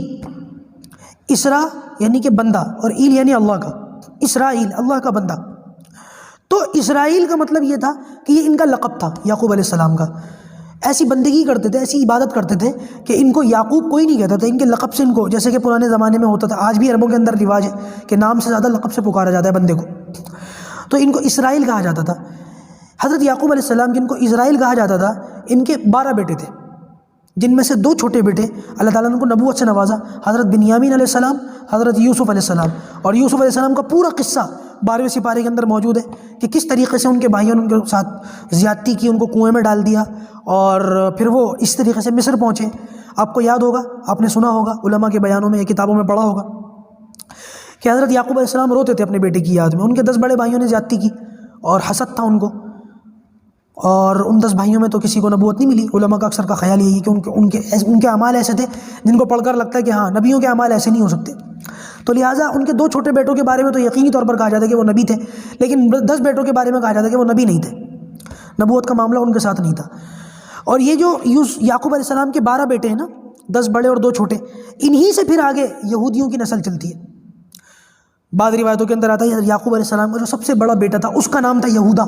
اسرا یعنی کہ بندہ اور ایل یعنی اللہ کا، اسرائیل اللہ کا بندہ۔ تو اسرائیل کا مطلب یہ تھا کہ یہ ان کا لقب تھا یعقوب علیہ السلام کا، ایسی بندگی کرتے تھے، ایسی عبادت کرتے تھے کہ ان کو یعقوب کوئی نہیں کہتا تھا، ان کے لقب سے ان کو، جیسے کہ پرانے زمانے میں ہوتا تھا، آج بھی عربوں کے اندر رواج ہے کہ نام سے زیادہ لقب سے پکارا جاتا ہے بندے کو، تو ان کو اسرائیل کہا جاتا تھا۔ حضرت یعقوب علیہ السلام جن کو اسرائیل کہا جاتا تھا، ان کے 12 بیٹے تھے، جن میں سے 2 چھوٹے بیٹے اللہ تعالیٰ نے ان کو نبوت سے نوازا، حضرت بنیامین علیہ السلام، حضرت یوسف علیہ السلام۔ اور یوسف علیہ السلام کا پورا قصہ 12ویں سپارے کے اندر موجود ہے کہ کس طریقے سے ان کے بھائیوں نے ان کے ساتھ زیادتی کی، ان کو کنویں میں ڈال دیا، اور پھر وہ اس طریقے سے مصر پہنچے۔ آپ کو یاد ہوگا، آپ نے سنا ہوگا علماء کے بیانوں میں، کتابوں میں پڑھا ہوگا کہ حضرت یعقوب علیہ السلام روتے تھے اپنے بیٹے کی یاد میں، ان کے 10 بڑے بھائیوں نے زیادتی کی اور حسد تھا ان کو، اور ان 10 بھائیوں میں تو کسی کو نبوت نہیں ملی۔ علماء کا اکثر کا خیال یہی ہے کہ ان کے اعمال ایسے تھے جن کو پڑھ کر لگتا ہے کہ ہاں نبیوں کے اعمال ایسے نہیں ہو سکتے، تو لہٰذا ان کے 2 چھوٹے بیٹوں کے بارے میں تو یقینی طور پر کہا جاتا ہے کہ وہ نبی تھے، لیکن 10 بیٹوں کے بارے میں کہا جاتا ہے کہ وہ نبی نہیں تھے، نبوت کا معاملہ ان کے ساتھ نہیں تھا۔ اور یہ جو یعقوب علیہ السلام کے 12 بیٹے ہیں نا، 10 بڑے اور 2 چھوٹے، انہی سے پھر آگے یہودیوں کی نسل چلتی ہے۔ بعض روایتوں کے اندر آتا ہے یعقوب علیہ السلام کا جو سب سے بڑا بیٹا تھا اس کا نام تھا یہودا،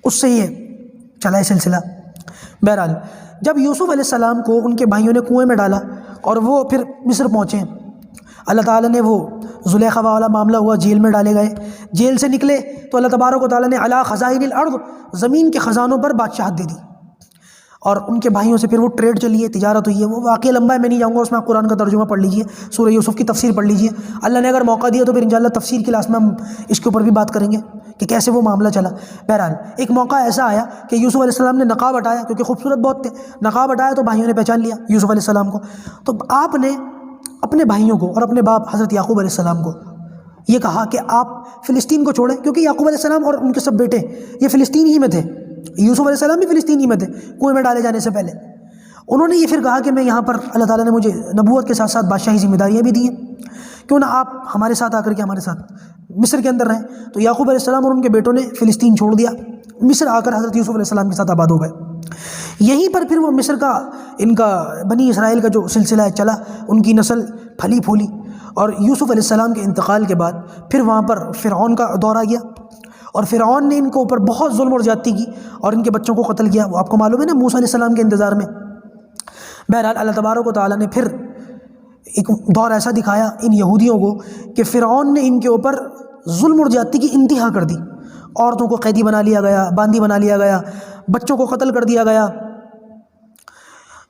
اس سے یہ چلا ہے سلسلہ۔ بہرحال جب یوسف علیہ السلام کو ان کے بھائیوں نے کنویں میں ڈالا اور وہ پھر مصر پہنچے، اللہ تعالیٰ نے وہ زلیخا والا معاملہ ہوا، جیل میں ڈالے گئے، جیل سے نکلے تو اللہ تبارک و تعالیٰ نے علی خزائن الارض، زمین کے خزانوں پر بادشاہت دے دی، اور ان کے بھائیوں سے پھر وہ ٹریڈ چلی ہے، تجارت ہوئی ہے۔ وہ واقعہ لمبا ہے، میں نہیں جاؤں گا اس میں، آپ قرآن کا ترجمہ پڑھ لیجئے، سورہ یوسف کی تفسیر پڑھ لیجئے، اللہ نے اگر موقع دیا تو پھر انشاءاللہ تفسیر کی کلاس میں ہم اس کے اوپر بھی بات کریں گے کہ کیسے وہ معاملہ چلا۔ بہرحال ایک موقع ایسا آیا کہ یوسف علیہ السلام نے نقاب ہٹایا، کیونکہ خوبصورت بہت تھے، نقاب ہٹایا تو بھائیوں نے پہچان لیا یوسف علیہ السلام کو، تو آپ نے اپنے بھائیوں کو اور اپنے باپ حضرت یعقوب علیہ السلام کو یہ کہا کہ آپ فلسطین کو چھوڑیں، کیونکہ یعقوب علیہ السلام اور ان کے سب بیٹے یہ فلسطین ہی میں تھے، یوسف علیہ السلام بھی فلسطین ہی میں تھے کنویں میں ڈالے جانے سے پہلے۔ انہوں نے یہ پھر کہا کہ میں یہاں پر اللہ تعالیٰ نے مجھے نبوت کے ساتھ ساتھ بادشاہی ذمہ داریاں بھی دی ہیں، کیوں نہ آپ ہمارے ساتھ آ کر کے ہمارے ساتھ مصر کے اندر رہیں۔ تو یعقوب علیہ السلام اور ان کے بیٹوں نے فلسطین چھوڑ دیا، مصر آ کر حضرت یوسف علیہ السلام کے ساتھ آباد ہو گئے۔ یہیں پر پھر وہ مصر کا ان کا بنی اسرائیل کا جو سلسلہ ہے چلا، ان کی نسل پھلی پھولی، اور یوسف علیہ السلام کے انتقال کے بعد پھر وہاں پر فرعون کا دور آ گیا، اور فرعون نے ان کے اوپر بہت ظلم اور زیادتی کی اور ان کے بچوں کو قتل کیا۔ وہ آپ کو معلوم ہے نا موسیٰ علیہ السلام کے انتظار میں۔ بہرحال اللہ تبارک و تعالیٰ نے پھر ایک دور ایسا دکھایا ان یہودیوں کو کہ فرعون نے ان کے اوپر ظلم اور زیادتی کی انتہا کر دی، عورتوں کو قیدی بنا لیا گیا، باندی بنا لیا گیا، بچوں کو قتل کر دیا گیا،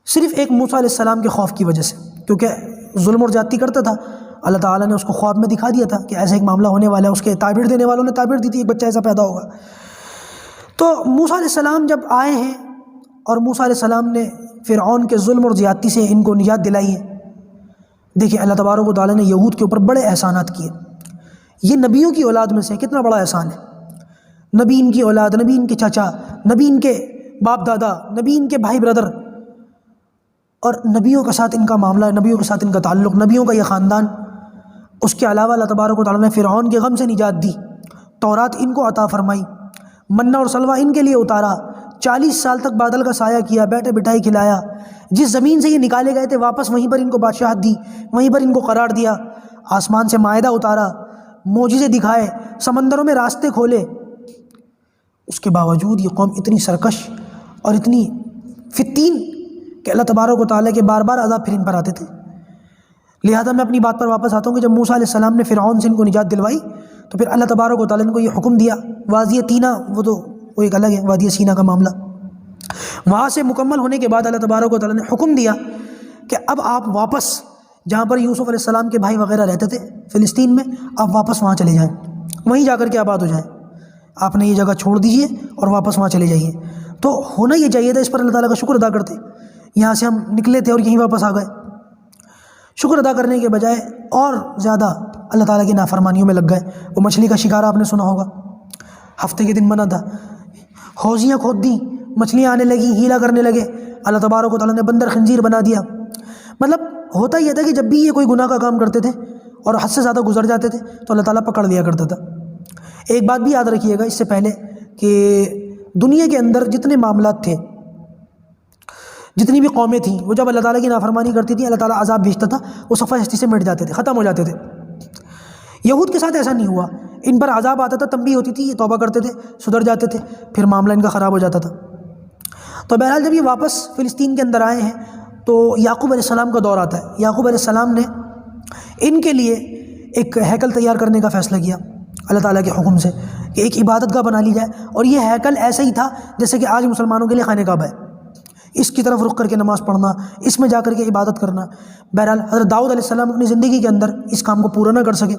صرف ایک موسیٰ علیہ السلام کے خوف کی وجہ سے۔ کیونکہ ظلم اور زیادتی کرتا تھا. اللہ تعالیٰ نے اس کو خواب میں دکھا دیا تھا کہ ایسا ایک معاملہ ہونے والا ہے. اس کے تعبیر دینے والوں نے تعبیر دی تھی ایک بچہ ایسا پیدا ہوگا. تو موسیٰ علیہ السلام جب آئے ہیں اور موسیٰ علیہ السلام نے فرعون کے ظلم اور زیادتی سے ان کو نجات دلائی ہے. دیکھیں اللہ تبارک و تعالیٰ نے یہود کے اوپر بڑے احسانات کیے. یہ نبیوں کی اولاد میں سے کتنا بڑا احسان ہے. نبی ان کی اولاد، نبی ان کے چاچا، نبی ان کے باپ دادا، نبی ان کے بھائی برادر، اور نبیوں کے ساتھ ان کا معاملہ، نبیوں کے ساتھ ان کا تعلق، نبیوں کا یہ خاندان. اس کے علاوہ اللہ تبارک و تعالیٰ نے فرعون کے غم سے نجات دی، تورات ان کو عطا فرمائی، منہ اور سلوہ ان کے لیے اتارا، 40 سال تک بادل کا سایہ کیا، بیٹھے بٹھائی کھلایا. جس زمین سے یہ نکالے گئے تھے واپس وہیں پر ان کو بادشاہت دی، وہیں پر ان کو قرار دیا. آسمان سے مائدہ اتارا، معجزے دکھائے، سمندروں میں راستے کھولے. اس کے باوجود یہ قوم اتنی سرکش اور اتنی فتین کہ اللہ تبارک و تعالیٰ کے بار بار عذاب پھر ان پر آتے تھے. لہذا میں اپنی بات پر واپس آتا ہوں کہ جب موسیٰ علیہ السلام نے فرعون سے ان کو نجات دلوائی تو پھر اللہ تبارک و تعالیٰ نے ان کو یہ حکم دیا. وادی تینا وہ ایک الگ ہے، وادی سینا کا معاملہ. وہاں سے مکمل ہونے کے بعد اللہ تبارک و تعالیٰ نے حکم دیا کہ اب آپ واپس جہاں پر یوسف علیہ السلام کے بھائی وغیرہ رہتے تھے فلسطین میں، آپ واپس وہاں چلے جائیں، وہیں جا کر کے آباد ہو جائیں. آپ نے یہ جگہ چھوڑ دیجئے اور واپس وہاں چلے جائیے. تو ہونا یہ چاہیے تھا، اس پر اللہ تعالیٰ کا شکر ادا کرتے. یہاں سے ہم نکلے تھے اور یہیں واپس آ گئے. شکر ادا کرنے کے بجائے اور زیادہ اللہ تعالیٰ کی نافرمانیوں میں لگ گئے. وہ مچھلی کا شکار آپ نے سنا ہوگا، ہفتے کے دن بنا تھا، حوضیاں کھود دیں، مچھلیاں آنے لگیں، ہیلا کرنے لگے. اللہ تبارک و تعالیٰ نے بندر خنزیر بنا دیا. مطلب ہوتا یہ تھا کہ جب بھی یہ کوئی گناہ کا کام کرتے تھے اور حد سے زیادہ گزر جاتے تھے تو اللہ تعالیٰ پکڑ لیا کرتا تھا. ایک بات بھی یاد رکھیے گا اس سے پہلے کہ دنیا کے اندر جتنے معاملات تھے، جتنی بھی قومیں تھیں، وہ جب اللہ تعالیٰ کی نافرمانی کرتی تھیں اللہ تعالیٰ عذاب بھیجتا تھا، وہ صفحہ ہستی سے مٹ جاتے تھے، ختم ہو جاتے تھے. یہود کے ساتھ ایسا نہیں ہوا. ان پر عذاب آتا تھا، تنبیہ ہوتی تھی، یہ توبہ کرتے تھے، سدھر جاتے تھے، پھر معاملہ ان کا خراب ہو جاتا تھا. تو بہرحال جب یہ واپس فلسطین کے اندر آئے ہیں تو یعقوب علیہ السلام کا دور آتا ہے. یعقوب علیہ السلام نے ان کے لیے ایک ہیکل تیار کرنے کا فیصلہ کیا اللہ تعالیٰ کے حکم سے کہ ایک عبادت گاہ بنا لی جائے. اور یہ ہیکل ایسا ہی تھا جیسے کہ آج مسلمانوں کے لیے خانہ کعبہ ہے، اس کی طرف رخ کر کے نماز پڑھنا، اس میں جا کر کے عبادت کرنا. بہرحال حضرت داؤد علیہ السلام اپنی زندگی کے اندر اس کام کو پورا نہ کر سکے.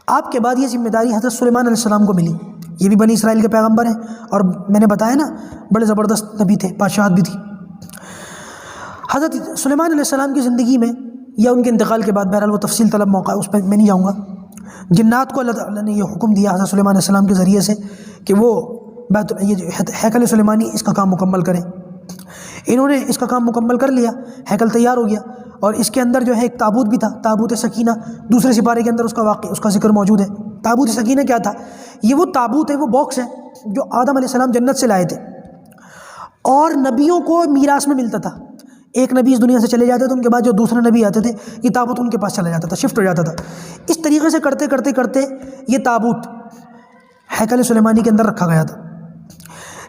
آپ کے بعد یہ ذمہ داری حضرت سلیمان علیہ السلام کو ملی. یہ بھی بنی اسرائیل کے پیغمبر ہیں اور میں نے بتایا نا بڑے زبردست نبی تھے، بادشاہت بھی تھی. حضرت سلیمان علیہ السلام کی زندگی میں یا ان کے انتقال کے بعد، بہرحال وہ تفصیل طلب موقع ہے، اس پہ میں نہیں جاؤں گا. جنات کو اللہ تعالیٰ نے یہ حکم دیا حضرت سلیمان علیہ السلام کے ذریعے سے کہ وہ یہ ہیکل سلیمانی اس کا کام مکمل کریں. انہوں نے اس کا کام مکمل کر لیا، ہیکل تیار ہو گیا. اور اس کے اندر جو ہے ایک تابوت بھی تھا، تابوت سکینہ. دوسرے سپارے کے اندر اس کا ذکر موجود ہے. تابوت سکینہ کیا تھا؟ یہ وہ تابوت ہے، وہ باکس ہے جو آدم علیہ السلام جنت سے لائے تھے اور نبیوں کو میراث میں ملتا تھا. ایک نبی اس دنیا سے چلے جاتے تھے، ان کے بعد جو دوسرے نبی آتے تھے یہ تابوت ان کے پاس چلا جاتا تھا، شفٹ ہو جاتا تھا. اس طریقے سے کرتے کرتے کرتے یہ تابوت ہیکل سلیمانی کے اندر رکھا گیا تھا.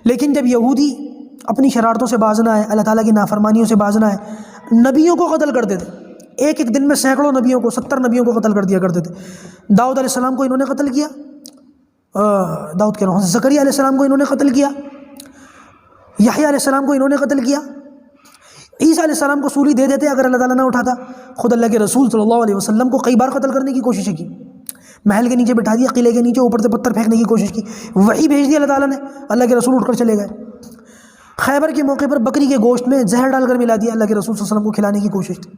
لیکن جب یہودی اپنی شرارتوں سے باز نہ آئے، اللہ تعالیٰ کی نافرمانیوں سے باز نہ آئے، نبیوں کو قتل کرتے تھے. ایک ایک دن میں سینکڑوں نبیوں کو، 70 نبیوں کو قتل کر دیا کرتے تھے. داؤد علیہ السلام کو انہوں نے قتل کیا، داؤد کے نام زکریا علیہ السلام کو انہوں نے قتل کیا، یحییٰ علیہ السلام کو انہوں نے قتل کیا. عیسیٰ علیہ السلام کو سولی دے دیتے اگر اللہ تعالیٰ نہ اٹھاتا. خود اللہ کے رسول صلی اللہ علیہ وسلم کو کئی بار قتل کرنے کی کوششیں کی، محل کے نیچے بٹھا دیا، قلعے کے نیچے اوپر سے پتھر پھینکنے کی کوشش کی، وہی بھیج دیا اللہ تعالیٰ نے، اللہ کے رسول اٹھ کر چلے گئے. خیبر کے موقع پر بکری کے گوشت میں زہر ڈال کر ملا دیا، اللہ کے رسول صلی اللہ علیہ وسلم کو کھلانے کی کوشش تھی.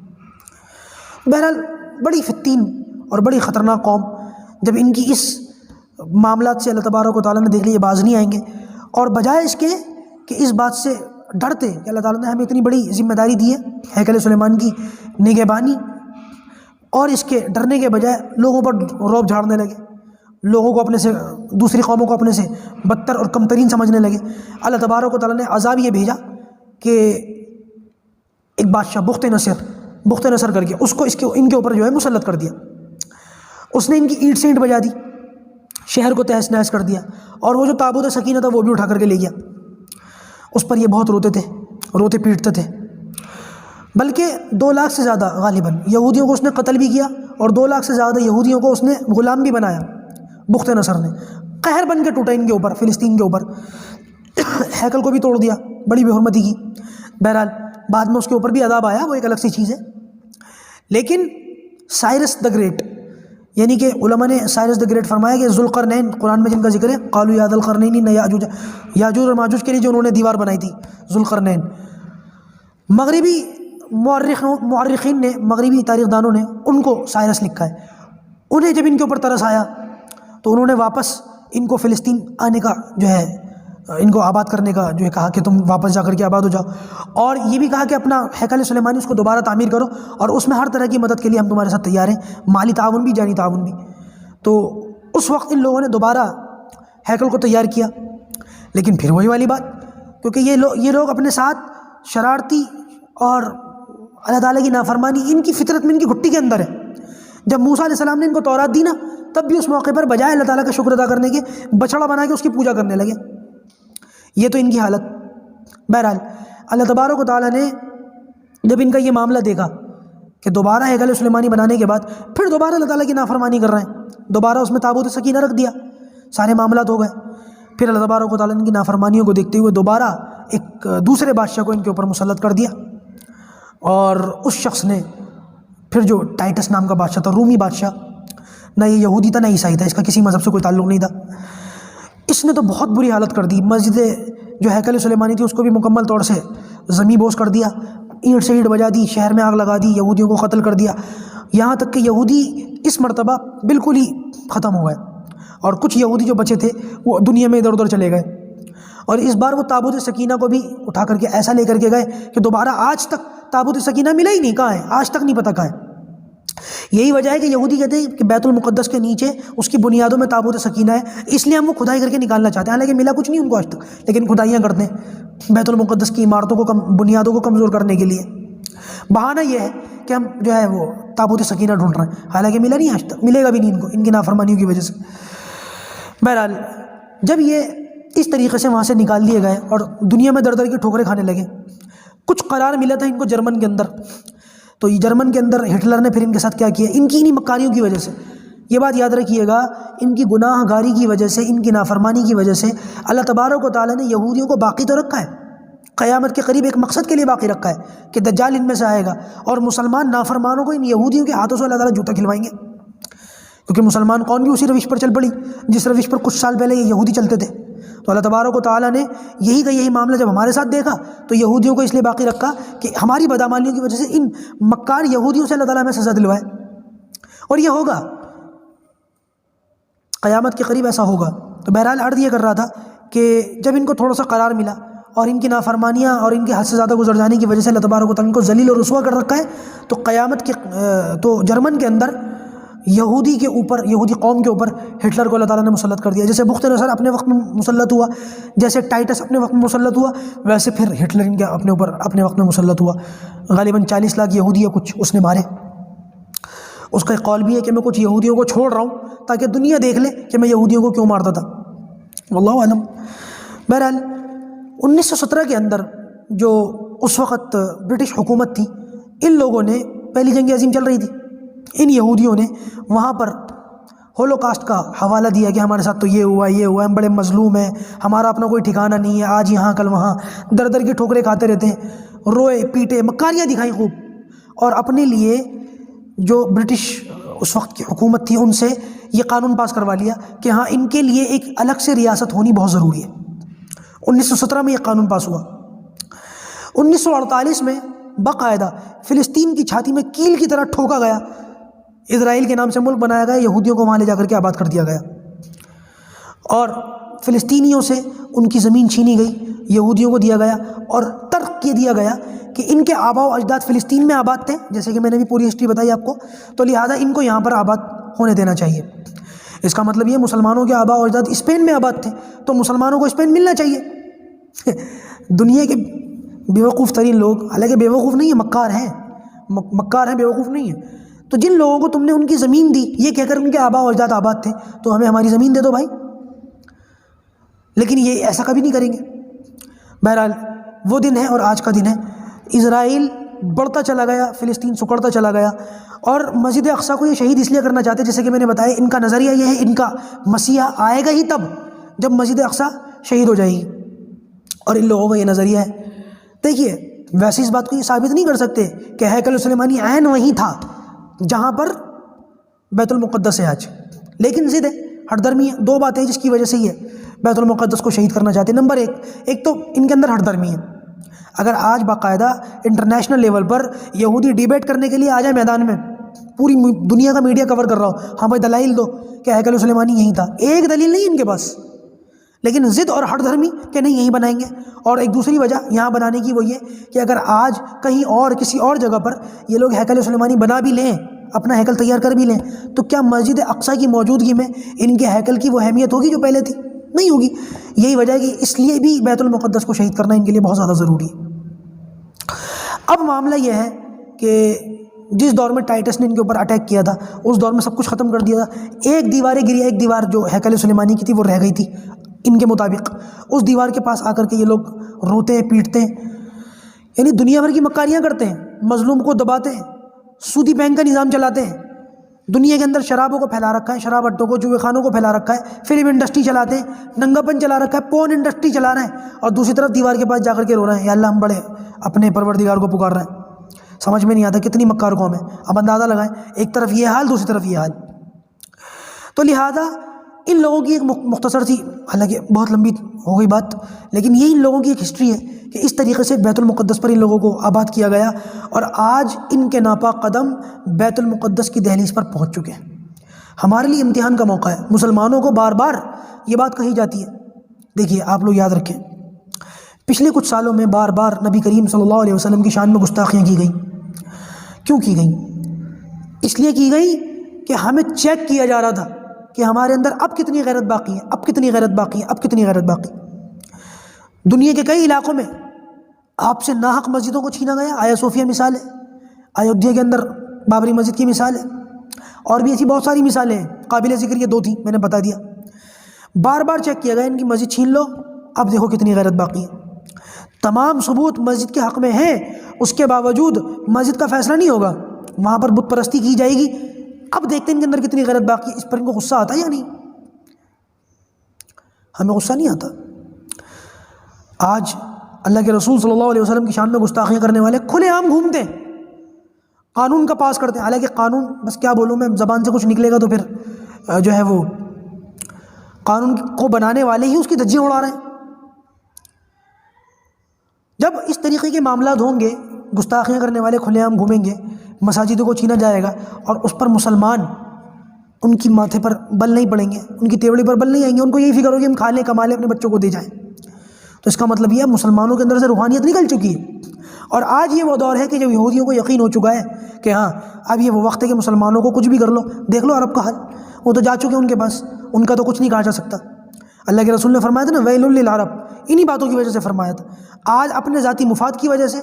بہرحال بڑی فتین اور بڑی خطرناک قوم. جب ان کی اس معاملات سے اللہ تبارک و تعالیٰ نے دیکھ لی یہ باز نہیں آئیں گے، اور بجائے اس کے کہ اس بات سے ڈرتے کہ اللہ تعالیٰ نے ہمیں اتنی بڑی ذمہ داری دی ہے ہیکل سلیمان کی نگہبانی، اور اس کے ڈرنے کے بجائے لوگوں پر رعب جھاڑنے لگے، لوگوں کو اپنے سے، دوسری قوموں کو اپنے سے بدتر اور کم ترین سمجھنے لگے. اللہ تبارک و تعالیٰ نے عذاب یہ بھیجا کہ ایک بادشاہ بخت نصر کر کے اس کو ان کے اوپر جو ہے مسلط کر دیا. اس نے ان کی اینٹ سے اینٹ بجا دی، شہر کو تہس نہس کر دیا، اور وہ جو تابوت سکینہ تھا وہ بھی اٹھا کر کے لے گیا. اس پر یہ بہت روتے پیٹتے تھے. بلکہ 2 لاکھ سے زیادہ غالباً یہودیوں کو اس نے قتل بھی کیا، اور 2 لاکھ سے زیادہ یہودیوں کو اس نے غلام بھی بنایا. بخت نصر نے قہر بن کے ٹوٹا ان کے اوپر، فلسطین کے اوپر. ہیکل کو بھی توڑ دیا، بڑی بے حرمتی کی. بہرحال بعد میں اس کے اوپر بھی عذاب آیا، وہ ایک الگ سی چیز ہے. لیکن سائرس دا گریٹ، یعنی کہ علماء نے سائرس دا گریٹ فرمایا کہ ذوالقرنین قرآن میں جن کا ذکر ہے، قالوا یا ذا القرنین ان یاجوج اور ماجوج کے لیے جو انہوں نے دیوار بنائی تھی ذوالقرنین، مغربی مورخین نے، مغربی تاریخ دانوں نے ان کو سائرس لکھا ہے۔ انہیں جب ان کے اوپر ترس آیا تو انہوں نے واپس ان کو فلسطین آنے کا جو ہے، ان کو آباد کرنے کا جو ہے کہا کہ تم واپس جا کر کے آباد ہو جاؤ، اور یہ بھی کہا کہ اپنا ہیکل سلیمانی اس کو دوبارہ تعمیر کرو، اور اس میں ہر طرح کی مدد کے لیے ہم تمہارے ساتھ تیار ہیں، مالی تعاون بھی، جانی تعاون بھی۔ تو اس وقت ان لوگوں نے دوبارہ ہیکل کو تیار کیا، لیکن پھر وہی والی بات، کیونکہ یہ لوگ اپنے ساتھ شرارتی اور اللہ تعالیٰ کی نافرمانی ان کی فطرت میں، ان کی گھٹی کے اندر ہے۔ جب موسیٰ علیہ السلام نے ان کو تورات دی نا، تب بھی اس موقع پر بجائے اللہ تعالیٰ کا شکر ادا کرنے کے بچڑا بنا کے اس کی پوجا کرنے لگے۔ یہ تو ان کی حالت۔ بہرحال اللہ تبارک و تعالیٰ نے جب ان کا یہ معاملہ دیکھا کہ دوبارہ ہیکل سلیمانی بنانے کے بعد پھر دوبارہ اللہ تعالیٰ کی نافرمانی کر رہے ہیں، دوبارہ اس میں تابوت سکینہ رکھ دیا، سارے معاملات ہو گئے۔ پھر اللہ تبارک و تعالیٰ نے ان کی نافرمانیوں کو دیکھتے ہوئے دوبارہ ایک دوسرے بادشاہ کو ان کے اوپر مسلط کر دیا، اور اس شخص نے پھر، جو ٹائٹس نام کا بادشاہ تھا، رومی بادشاہ، نہ یہ یہودی تھا نہ عیسائی تھا، اس کا کسی مذہب سے کوئی تعلق نہیں تھا، اس نے تو بہت بری حالت کر دی۔ مسجد جو ہیکل سلیمانی تھی اس کو بھی مکمل طور سے زمیں بوس کر دیا، اینٹ سے اینٹ بجا دی، شہر میں آگ لگا دی، یہودیوں کو قتل کر دیا، یہاں تک کہ یہودی اس مرتبہ بالکل ہی ختم ہو گئے، اور کچھ یہودی جو بچے تھے وہ دنیا میں ادھر ادھر چلے گئے۔ اور اس بار وہ تابوت سکینہ کو بھی اٹھا کر کے ایسا لے کر کے گئے کہ دوبارہ آج تک تابوت سکینہ ملا ہی نہیں، کہاں ہے آج تک نہیں پتہ کہاں ہے۔ یہی وجہ ہے کہ یہودی کہتے ہیں کہ بیت المقدس کے نیچے اس کی بنیادوں میں تابوت سکینہ ہے، اس لیے ہم وہ کھدائی کر کے نکالنا چاہتے ہیں، حالانکہ ملا کچھ نہیں ان کو آج تک، لیکن کھدائیاں کرتے ہیں بیت المقدس کی عمارتوں کو بنیادوں کو کمزور کرنے کے لیے۔ بہانہ یہ ہے کہ ہم جو ہے وہ تابوت سکینہ ڈھونڈ رہے ہیں، حالانکہ ملا نہیں آج تک، ملے گا بھی نہیں ان کو، ان کی نافرمانیوں کی وجہ سے۔ بہرحال جب یہ اس طریقے سے وہاں سے نکال دیے گئے اور دنیا میں در در کی ٹھوکریں کھانے لگے، کچھ قرار ملا تھا ان کو جرمن کے اندر، تو یہ جرمن کے اندر ہٹلر نے پھر ان کے ساتھ کیا کیا، ان کی انہی مکاریوں کی وجہ سے، یہ بات یاد رکھیے گا، ان کی گناہ گاری کی وجہ سے، ان کی نافرمانی کی وجہ سے اللہ تبارک و تعالیٰ نے یہودیوں کو باقی تو رکھا ہے، قیامت کے قریب ایک مقصد کے لیے باقی رکھا ہے کہ دجال ان میں سے آئے گا، اور مسلمان نافرمانوں کو ان یہودیوں کے ہاتھوں سے اللہ تعالیٰ جوتا کھلوائیں گے، کیونکہ مسلمان قوم بھی اسی روش پر چل پڑی جس روش پر کچھ سال پہلے یہ یہودی چلتے تھے۔ تو اللہ تبارک و تعالیٰ نے یہی کا یہی معاملہ جب ہمارے ساتھ دیکھا تو یہودیوں کو اس لیے باقی رکھا کہ ہماری بدعمالیوں کی وجہ سے ان مکار یہودیوں سے اللہ تعالیٰ ہمیں سزا دلوائے، اور یہ ہوگا قیامت کے قریب، ایسا ہوگا۔ تو بہرحال عرض یہ کر رہا تھا کہ جب ان کو تھوڑا سا قرار ملا اور ان کی نافرمانیاں اور ان کے حد سے زیادہ گزر جانے کی وجہ سے اللہ تبارک و تعالیٰ ان کو ذلیل اور رسوا کر رکھا ہے، تو قیامت کے تو جرمن کے اندر یہودی کے اوپر، یہودی قوم کے اوپر ہٹلر کو اللہ تعالیٰ نے مسلط کر دیا۔ جیسے بخت نصر اپنے وقت میں مسلط ہوا، جیسے ٹائٹس اپنے وقت میں مسلط ہوا، ویسے پھر ہٹلر ان کے اپنے اوپر اپنے وقت میں مسلط ہوا۔ غالباً 40 لاکھ یہودی یا کچھ اس نے مارے۔ اس کا ایک قول بھی ہے کہ میں کچھ یہودیوں کو چھوڑ رہا ہوں تاکہ دنیا دیکھ لے کہ میں یہودیوں کو کیوں مارتا تھا، واللہ اعلم۔ بہرحال 1917 کے اندر جو اس وقت برٹش حکومت تھی، ان لوگوں نے، پہلی جنگ عظیم چل رہی تھی، ان یہودیوں نے وہاں پر ہولوکاسٹ کا حوالہ دیا کہ ہمارے ساتھ تو یہ ہوا، ہم بڑے مظلوم ہیں، ہمارا اپنا کوئی ٹھکانہ نہیں ہے، آج یہاں کل وہاں، در در کی ٹھوکریں کھاتے رہتے ہیں، روئے پیٹے، مکاریاں دکھائیں خوب، اور اپنے لیے جو برٹش اس وقت کی حکومت تھی ان سے یہ قانون پاس کروا لیا کہ ہاں ان کے لیے ایک الگ سے ریاست ہونی بہت ضروری ہے۔ 1917 میں یہ قانون پاس ہوا۔ 1948 میں باقاعدہ فلسطین کی چھاتی میں کیل کی طرح ٹھوکا گیا، اسرائیل کے نام سے ملک بنایا گیا، یہودیوں کو وہاں لے جا کر کے آباد کر دیا گیا، اور فلسطینیوں سے ان کی زمین چھینی گئی، یہودیوں کو دیا گیا، اور ترک یہ دیا گیا کہ ان کے آباء و اجداد فلسطین میں آباد تھے، جیسے کہ میں نے بھی پوری ہسٹری بتائی آپ کو، تو لہٰذا ان کو یہاں پر آباد ہونے دینا چاہیے۔ اس کا مطلب یہ مسلمانوں کے آباء و اجداد اسپین میں آباد تھے تو مسلمانوں کو اسپین ملنا چاہیے۔ دنیا کے بیوقوف ترین لوگ، حالانکہ بیوقوف نہیں ہیں، مکار ہیں، بیوقوف نہیں ہیں، تو جن لوگوں کو تم نے ان کی زمین دی یہ کہہ کر ان کے آباء و اجداد آباد تھے تو ہمیں ہماری زمین دے دو بھائی، لیکن یہ ایسا کبھی نہیں کریں گے۔ بہرحال وہ دن ہے اور آج کا دن ہے، اسرائیل بڑھتا چلا گیا، فلسطین سکڑتا چلا گیا، اور مسجد اقصیٰ کو یہ شہید اس لیے کرنا چاہتے، جیسے کہ میں نے بتایا ان کا نظریہ یہ ہے، ان کا مسیحا آئے گا ہی تب جب مسجد اقصیٰ شہید ہو جائے گی، اور ان لوگوں کا یہ نظریہ ہے۔ دیکھیے ویسے اس بات کو یہ ثابت نہیں کر سکتے کہ ہیکل سلیمانی عین وہیں تھا، جہاں پر بیت المقدس ہے آج، لیکن ضد ہے، ہٹ درمی ہے۔ دو باتیں جس کی وجہ سے یہ بیت المقدس کو شہید کرنا چاہتے ہیں۔ نمبر ایک تو ان کے اندر ہٹ درمی ہے۔ اگر آج باقاعدہ انٹرنیشنل لیول پر یہودی ڈیبیٹ کرنے کے لیے آ جائے میدان میں، پوری دنیا کا میڈیا کور کر رہا ہو، ہاں بھائی دلائل دو کہ ہیکل سلیمانی یہیں تھا، ایک دلیل نہیں ان کے پاس، لیکن ضد اور ہٹ دھرمی کہ نہیں یہیں بنائیں گے۔ اور ایک دوسری وجہ یہاں بنانے کی وہ یہ کہ اگر آج کہیں اور کسی اور جگہ پر یہ لوگ ہیکل سلیمانی بنا بھی لیں، اپنا ہیکل تیار کر بھی لیں، تو کیا مسجد اقصیٰ کی موجودگی میں ان کے ہیکل کی وہ اہمیت ہوگی جو پہلے تھی؟ نہیں ہوگی۔ یہی وجہ ہے کہ اس لیے بھی بیت المقدس کو شہید کرنا ان کے لیے بہت زیادہ ضروری ہے۔ اب معاملہ یہ ہے کہ جس دور میں ٹائٹس نے ان کے اوپر اٹیک کیا تھا، اس دور میں سب کچھ ختم کر دیا تھا۔ ایک دیواریں گری، ایک دیوار جو ہیکل سلیمانی کی تھی وہ رہ گئی تھی ان کے مطابق۔ اس دیوار کے پاس آ کر کے یہ لوگ روتے ہیں، پیٹتے ہیں، یعنی دنیا بھر کی مکاریاں کرتے ہیں، مظلوم کو دباتے ہیں، سودی بینک کا نظام چلاتے ہیں، دنیا کے اندر شرابوں کو پھیلا رکھا ہے، شراب اڈوں کو، جوئے خانوں کو پھیلا رکھا ہے، فلم انڈسٹری چلاتے ہیں، ننگا پن چلا رکھا ہے، پون انڈسٹری چلا رہے ہیں، اور دوسری طرف دیوار کے پاس جا کر کے رو رہے ہیں، یا اللہ ہم بڑے اپنے پروردگار کو پکار رہے ہیں۔ سمجھ میں نہیں آتا کتنی مکار قوم ہے۔ اب اندازہ لگائیں، ایک طرف یہ حال، دوسری طرف یہ حال۔ تو لہٰذا ان لوگوں کی ایک مختصر سی، حالانکہ بہت لمبی ہو گئی بات، لیکن یہ ان لوگوں کی ایک ہسٹری ہے کہ اس طریقے سے بیت المقدس پر ان لوگوں کو آباد کیا گیا، اور آج ان کے ناپاک قدم بیت المقدس کی دہلیز پر پہنچ چکے ہیں۔ ہمارے لیے امتحان کا موقع ہے۔ مسلمانوں کو بار بار یہ بات کہی جاتی ہے، دیکھیے آپ لوگ یاد رکھیں، پچھلے کچھ سالوں میں بار بار نبی کریم صلی اللہ علیہ وسلم کی شان میں گستاخیاں کی گئیں۔ کیوں کی گئیں؟ اس لیے کی گئی کہ ہمیں چیک کیا جا رہا تھا کہ ہمارے اندر اب کتنی غیرت باقی ہے، اب کتنی غیرت باقی ہے، اب کتنی غیرت باقی۔ دنیا کے کئی علاقوں میں آپ سے ناحق مسجدوں کو چھینا گیا، آیا صوفیہ مثال ہے، ایودھیا کے اندر بابری مسجد کی مثال ہے، اور بھی ایسی بہت ساری مثالیں ہیں، قابل ذکر یہ دو تھیں میں نے بتا دیا۔ بار بار چیک کیا گیا، ان کی مسجد چھین لو، اب دیکھو کتنی غیرت باقی ہے۔ تمام ثبوت مسجد کے حق میں ہیں، اس کے باوجود مسجد کا فیصلہ نہیں ہوگا، وہاں پر بت پرستی کی جائے گی۔ اب دیکھتے ہیں ان کے اندر کتنی غیرت باقی ہے، اس پر ان کو غصہ آتا ہے یا نہیں؟ ہمیں غصہ نہیں آتا۔ آج اللہ کے رسول صلی اللہ علیہ وسلم کی شان میں گستاخیاں کرنے والے کھلے عام گھومتے ہیں، قانون کا پاس کرتے ہیں، حالانکہ قانون بس کیا بولوں میں، زبان سے کچھ نکلے گا تو پھر جو ہے وہ قانون کو بنانے والے ہی اس کی دھجیاں اڑا رہے ہیں۔ جب اس طریقے کے معاملات ہوں گے، گستاخیاں کرنے والے کھلے عام گھومیں گے، مساجدوں کو چھینا جائے گا، اور اس پر مسلمان ان کی ماتھے پر بل نہیں پڑیں گے، ان کی تیوڑی پر بل نہیں آئیں گے، ان کو یہی فکر ہوگی ہم کھا لیں کما لیں اپنے بچوں کو دے جائیں، تو اس کا مطلب یہ ہے مسلمانوں کے اندر سے روحانیت نکل چکی ہے۔ اور آج یہ وہ دور ہے کہ جب یہودیوں کو یقین ہو چکا ہے کہ ہاں اب یہ وہ وقت ہے کہ مسلمانوں کو کچھ بھی کر لو۔ دیکھ لو عرب کا حال، وہ تو جا چکے ان کے پاس، ان کا تو کچھ نہیں کہا جا سکتا۔ اللہ کے رسول نے فرمایا تھا نا ویل للعرب، انہی باتوں کی وجہ سے فرمایا تھا۔ آج اپنے ذاتی مفاد کی وجہ سے،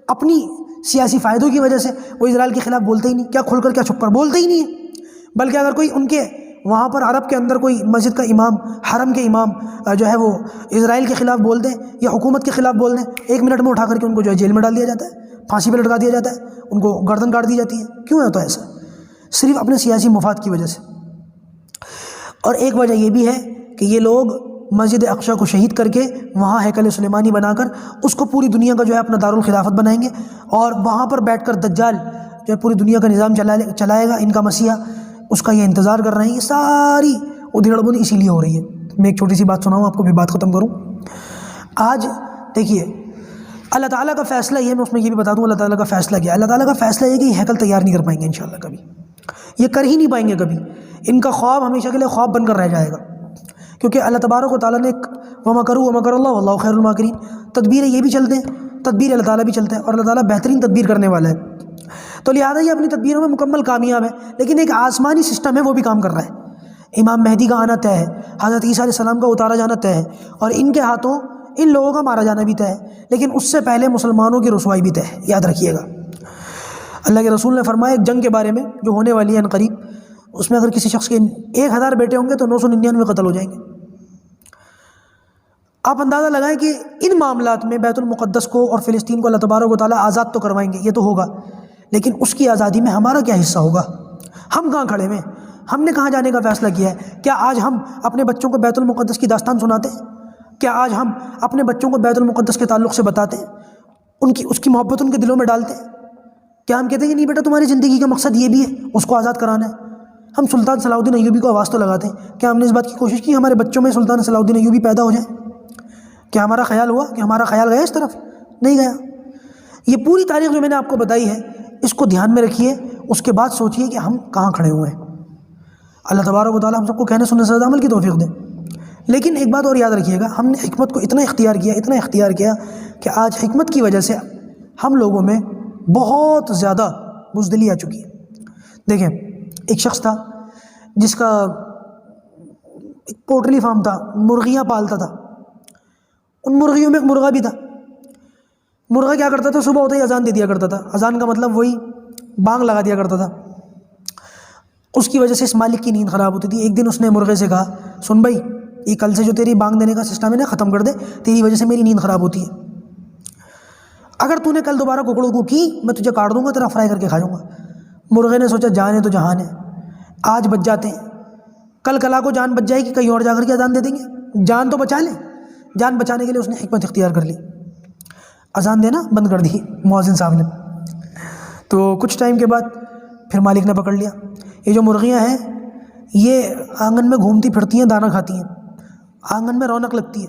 اپنی سیاسی فائدوں کی وجہ سے وہ اسرائیل کے خلاف بولتے ہی نہیں، کیا کھل کر کیا چھپ کر بولتے ہی نہیں ہیں، بلکہ اگر کوئی ان کے وہاں پر عرب کے اندر کوئی مسجد کا امام، حرم کے امام جو ہے وہ اسرائیل کے خلاف بول دیں یا حکومت کے خلاف بول دیں، 1 منٹ میں اٹھا کر کے ان کو جو ہے جیل میں ڈال دیا جاتا ہے، پھانسی پہ لٹکا دیا جاتا ہے، ان کو گردن کاٹ دی جاتی ہے۔ کیوں ہوتا ہے ایسا؟ صرف اپنے سیاسی مفاد کی وجہ سے۔ اور ایک وجہ یہ بھی ہے کہ یہ لوگ مسجد اقصیٰ کو شہید کر کے وہاں ہیکل سلیمانی بنا کر اس کو پوری دنیا کا جو ہے اپنا دارالخلافت بنائیں گے، اور وہاں پر بیٹھ کر دجال جو ہے پوری دنیا کا نظام چلائے گا، ان کا مسیحا، اس کا یہ انتظار کر رہے ہیں۔ یہ ساری ادھیڑ بن اسی لیے ہو رہی ہے۔ میں ایک چھوٹی سی بات سناؤں آپ کو، بھی بات ختم کروں۔ آج دیکھیے اللہ تعالیٰ کا فیصلہ یہ، میں اس میں یہ بھی بتا دوں اللہ تعالیٰ کا فیصلہ کیا ہے۔ اللہ تعالیٰ کا فیصلہ یہ کہ یہ ہیکل تیار نہیں کر پائیں گے انشاءاللہ، کبھی یہ کر ہی نہیں پائیں گے کبھی۔ ان کا خواب ہمیشہ کے لیے خواب بن کر رہ جائے گا، کیونکہ اللہ تبارک و تعالیٰ نے ایک وَمَكَرُوا وَمَكَرَ اللَّهُ وَاللَّهُ خَيْرُ الْمَاكِرِينَ، تدبیریں یہ بھی چلتے ہیں، تدبیر اللہ تعالیٰ بھی چلتا ہے، اور اللہ تعالیٰ بہترین تدبیر کرنے والا ہے۔ تو لہٰذا یہ اپنی تدبیروں میں مکمل کامیاب ہے، لیکن ایک آسمانی سسٹم ہے وہ بھی کام کر رہا ہے۔ امام مہدی کا آنا طے ہے، حضرت عیسیٰ علیہ السلام کا اتارا جانا طے ہے، اور ان کے ہاتھوں ان لوگوں کا مارا جانا بھی طے ہے، لیکن اس سے پہلے مسلمانوں کی رسوائی بھی طے ہے، یاد رکھیے گا۔ اللہ کے رسول نے فرمایا ایک جنگ کے بارے میں جو ہونے والی ہے عنقریب، اس میں اگر کسی شخص کے 1000 بیٹے ہوں گے تو 999 قتل ہو جائیں گے۔ آپ اندازہ لگائیں کہ ان معاملات میں بیت المقدس کو اور فلسطین کو اللہ تبارک و تعالیٰ آزاد تو کروائیں گے، یہ تو ہوگا، لیکن اس کی آزادی میں ہمارا کیا حصہ ہوگا؟ ہم کہاں کھڑے ہوئے؟ ہم نے کہاں جانے کا فیصلہ کیا ہے؟ کیا آج ہم اپنے بچوں کو بیت المقدس کی داستان سناتے ہیں؟ کیا آج ہم اپنے بچوں کو بیت المقدس کے تعلق سے بتاتے ہیں؟ اس کی محبت ان کے دلوں میں ڈالتے ہیں؟ کیا ہم کہتے ہیں کہ نہیں بیٹا تمہاری زندگی کا مقصد یہ بھی ہے اس کو آزاد کرانا ہے؟ ہم سلطان صلاح الدین ایوبی کو آواز تو لگاتے ہیں، کیا ہم نے اس بات کی کوشش کی ہمارے بچوں میں سلطان صلاح الدین ایوبی پیدا ہو جائے؟ کیا ہمارا خیال ہوا کہ ہمارا خیال گیا اس طرف؟ نہیں گیا۔ یہ پوری تاریخ جو میں نے آپ کو بتائی ہے اس کو دھیان میں رکھیے، اس کے بعد سوچئے کہ ہم کہاں کھڑے ہوئے ہیں۔ اللہ تبارک و تعالیٰ ہم سب کو کہنے سننے سے زیادہ عمل کی توفیق دے۔ لیکن ایک بات اور یاد رکھیے گا، ہم نے حکمت کو اتنا اختیار کیا کہ آج حکمت کی وجہ سے ہم لوگوں میں بہت زیادہ بزدلی آ چکی ہے۔ دیکھیں، ایک شخص تھا جس کا ایک پولٹری فارم تھا، مرغیاں پالتا تھا۔ ان مرغیوں میں ایک مرغا بھی تھا۔ مرغا کیا کرتا تھا؟ صبح ہوتے ہی اذان دے دیا کرتا تھا۔ اذان کا مطلب وہی بانگ لگا دیا کرتا تھا۔ اس کی وجہ سے اس مالک کی نیند خراب ہوتی تھی۔ ایک دن اس نے مرغے سے کہا، سن بھائی، یہ کل سے جو تیری بانگ دینے کا سسٹم ہے نا ختم کر دے، تیری وجہ سے میری نیند خراب ہوتی ہے۔ اگر تو نے کل دوبارہ ککڑوں کو کی، میں تجھے کاٹ دوں گا، تیرا فرائی کر کے کھا جاؤں گا۔ مرغے نے سوچا جان ہے تو جہان ہے، آج بچ جاتے ہیں، کل کلا کو جان بچ جائے گی، کہیں اور جا کر کے اذان دے دیں گے، جان تو بچا لیں۔ جان بچانے کے لیے اس نے حکمت اختیار کر لی، اذان دینا بند کر دی مؤذن صاحب نے۔ تو کچھ ٹائم کے بعد پھر مالک نے پکڑ لیا، یہ جو مرغیاں ہیں یہ آنگن میں گھومتی پھرتی ہیں، دانہ کھاتی ہیں، آنگن میں رونق لگتی ہے،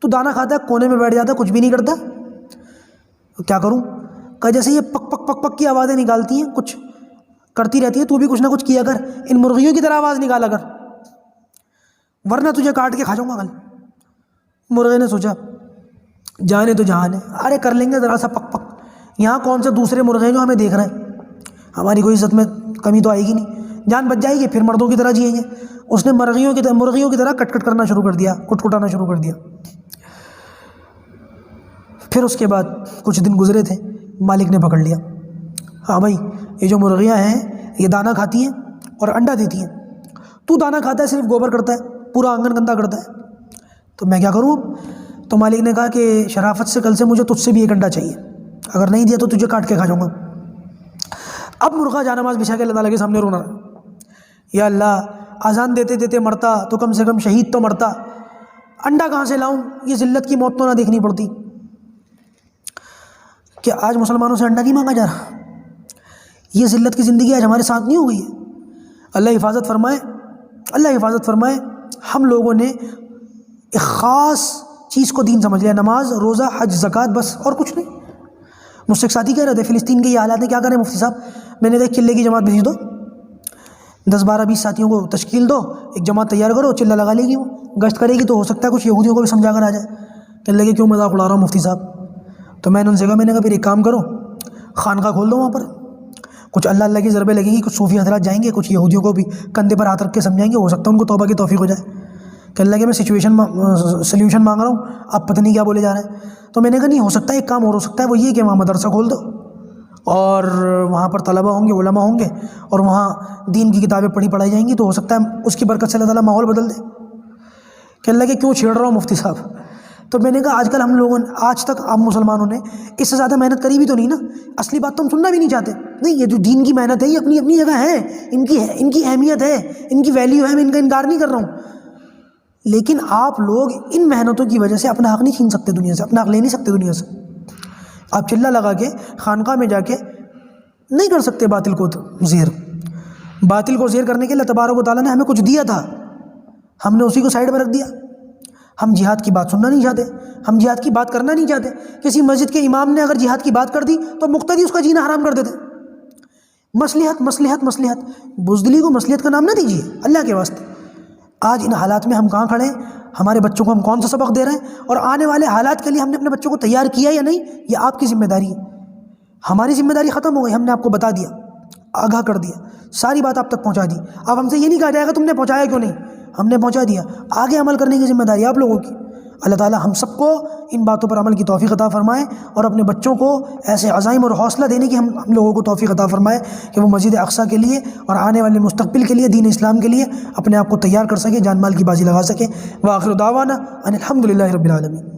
تو دانہ کھاتا ہے، کونے میں بیٹھ جاتا ہے، کچھ بھی نہیں کرتا، کیا کروں؟ کہ جیسے یہ پک پک پک پک کی آوازیں نکالتی ہیں، کچھ کرتی رہتی ہے، تو بھی کچھ نہ کچھ کیا کر، ان مرغیوں کی طرح آواز نکالا کر، ورنہ تجھے کاٹ کے کھا جاؤں گا کل۔ مرغے نے سوچا جانے تو جہان ہے، ارے کر لیں گے ذرا سا پک پک، یہاں کون سے دوسرے مرغے ہیں جو ہمیں دیکھ رہے ہیں، ہماری کوئی عزت میں کمی تو آئے گی نہیں، جان بچ جائے گی، پھر مردوں کی طرح جئیں گے۔ اس نے مرغیوں کی طرح کٹ کٹ کرنا شروع کر دیا، کٹانا شروع کر دیا۔ پھر اس کے بعد کچھ دن گزرے تھے، مالک نے پکڑ لیا، ہاں بھائی یہ جو مرغیاں ہیں یہ دانہ کھاتی ہیں اور انڈا دیتی ہیں، تو دانہ کھاتا ہے، صرف گوبر کرتا ہے، پورا آنگن گندا کرتا ہے، تو میں کیا کروں؟ تو مالک نے کہا کہ شرافت سے کل سے مجھے تجھ سے بھی ایک انڈا چاہیے، اگر نہیں دیا تو تجھے کاٹ کے کھا جاؤں گا۔ اب مرغا جانماز بچھا کے اللہ تعالیٰ کے سامنے رونا رہا، یا اللہ اذان دیتے دیتے مرتا تو کم سے کم شہید تو مرتا، انڈا کہاں سے لاؤں؟ یہ ذلت کی موت تو نہ دیکھنی پڑتی۔ کیا آج مسلمانوں سے انڈا نہیں مانگا جا رہا؟ یہ ذلت کی زندگی آج ہمارے ساتھ نہیں ہو گئی ہے؟ اللہ حفاظت فرمائے، اللہ حفاظت فرمائے۔ ہم لوگوں نے ایک خاص چیز کو دین سمجھ لیا، نماز، روزہ، حج، زکوٰۃ، بس اور کچھ نہیں۔ مجھ سے ایک ساتھی کہہ رہے تھے فلسطین کے یہ حالات ہیں، کیا کریں مفتی صاحب؟ میں نے کہا چلے کی جماعت بھیج دو، 10-12-20 ساتھیوں کو تشکیل دو، ایک جماعت تیار کرو، چلہ لگا لے گی، وہ گشت کرے گی، تو ہو سکتا ہے کچھ یہودیوں کو بھی سمجھا کر آ جائے۔ کہنے لگے کیوں مذاق اڑا رہا ہوں مفتی صاحب؟ تو میں نے ان سے کہا، میں نے کہا پھر ایک کام کرو، خانقاہ کھول دو، وہاں پر کچھ اللہ اللہ کی ضربیں لگیں گی، کچھ صوفی حضرات جائیں گے، کچھ یہودیوں کو بھی کندھے پر ہاتھ رکھ کے سمجھائیں گے، ہو سکتا ہے ان کو توبہ کی توفیق ہو جائے۔ کہنے لگے میں سلیوشن مانگ رہا ہوں، آپ پتہ نہیں کیا بولے جا رہے ہیں۔ تو میں نے کہا نہیں، ہو سکتا ہے ایک کام اور ہو سکتا ہے، وہ یہ کہ وہاں مدرسہ کھول دو، اور وہاں پر طلبہ ہوں گے، علماء ہوں گے، اور وہاں دین کی کتابیں پڑھائی جائیں گی، تو ہو سکتا ہے اس کی برکت سے اللہ تعالیٰ ماحول بدل دے۔ کہنے لگے کیوں چھیڑ رہا ہوں مفتی صاحب؟ تو میں نے کہا آج کل ہم لوگوں نے، آج تک آپ مسلمانوں نے اس سے زیادہ محنت کری بھی تو نہیں نا، اصلی بات تو ہم سننا بھی نہیں چاہتے۔ نہیں، یہ جو دین کی محنت ہے یہ اپنی اپنی جگہ ہے، ان کی اہمیت ہے، ان کی ویلیو ہے، میں ان کا انکار نہیں کر رہا ہوں، لیکن آپ لوگ ان محنتوں کی وجہ سے اپنا حق نہیں چھین سکتے دنیا سے، اپنا حق لے نہیں سکتے دنیا سے۔ آپ چلہ لگا کے خانقاہ میں جا کے نہیں کر سکتے باطل کو زیر۔ باطل کو زیر کرنے کے اللہ تبارک و تعالیٰ نے ہمیں کچھ دیا تھا، ہم نے اسی کو سائڈ میں رکھ دیا۔ ہم جہاد کی بات سننا نہیں چاہتے، ہم جہاد کی بات کرنا نہیں چاہتے۔ کسی مسجد کے امام نے اگر جہاد کی بات کر دی تو مقتدی اس کا جینا حرام کر دیتے۔ مصلحت مصلحت مصلحت، بزدلی کو مصلحت کا نام نہ دیجیے اللہ کے واسطے۔ آج ان حالات میں ہم کہاں کھڑے ہیں؟ ہمارے بچوں کو ہم کون سا سبق دے رہے ہیں؟ اور آنے والے حالات کے لیے ہم نے اپنے بچوں کو تیار کیا یا نہیں، یہ آپ کی ذمہ داری ہے۔ ہماری ذمہ داری ختم ہو گئی، ہم نے آپ کو بتا دیا، آگاہ کر دیا، ساری بات آپ تک پہنچا دی۔ اب ہم سے یہ نہیں کہا جائے گا تم نے پہنچایا کیوں نہیں، ہم نے پہنچا دیا، آگے عمل کرنے کی ذمہ داری آپ لوگوں کی۔ اللہ تعالیٰ ہم سب کو ان باتوں پر عمل کی توفیق عطا فرمائے، اور اپنے بچوں کو ایسے عزائم اور حوصلہ دینے کی ہم لوگوں کو توفیق عطا فرمائے کہ وہ مسجد اقصیٰ کے لیے اور آنے والے مستقبل کے لیے، دین اسلام کے لیے اپنے آپ کو تیار کر سکیں، جان مال کی بازی لگا سکیں۔ وآخر دعوانا ان الحمد للہ رب العالمین۔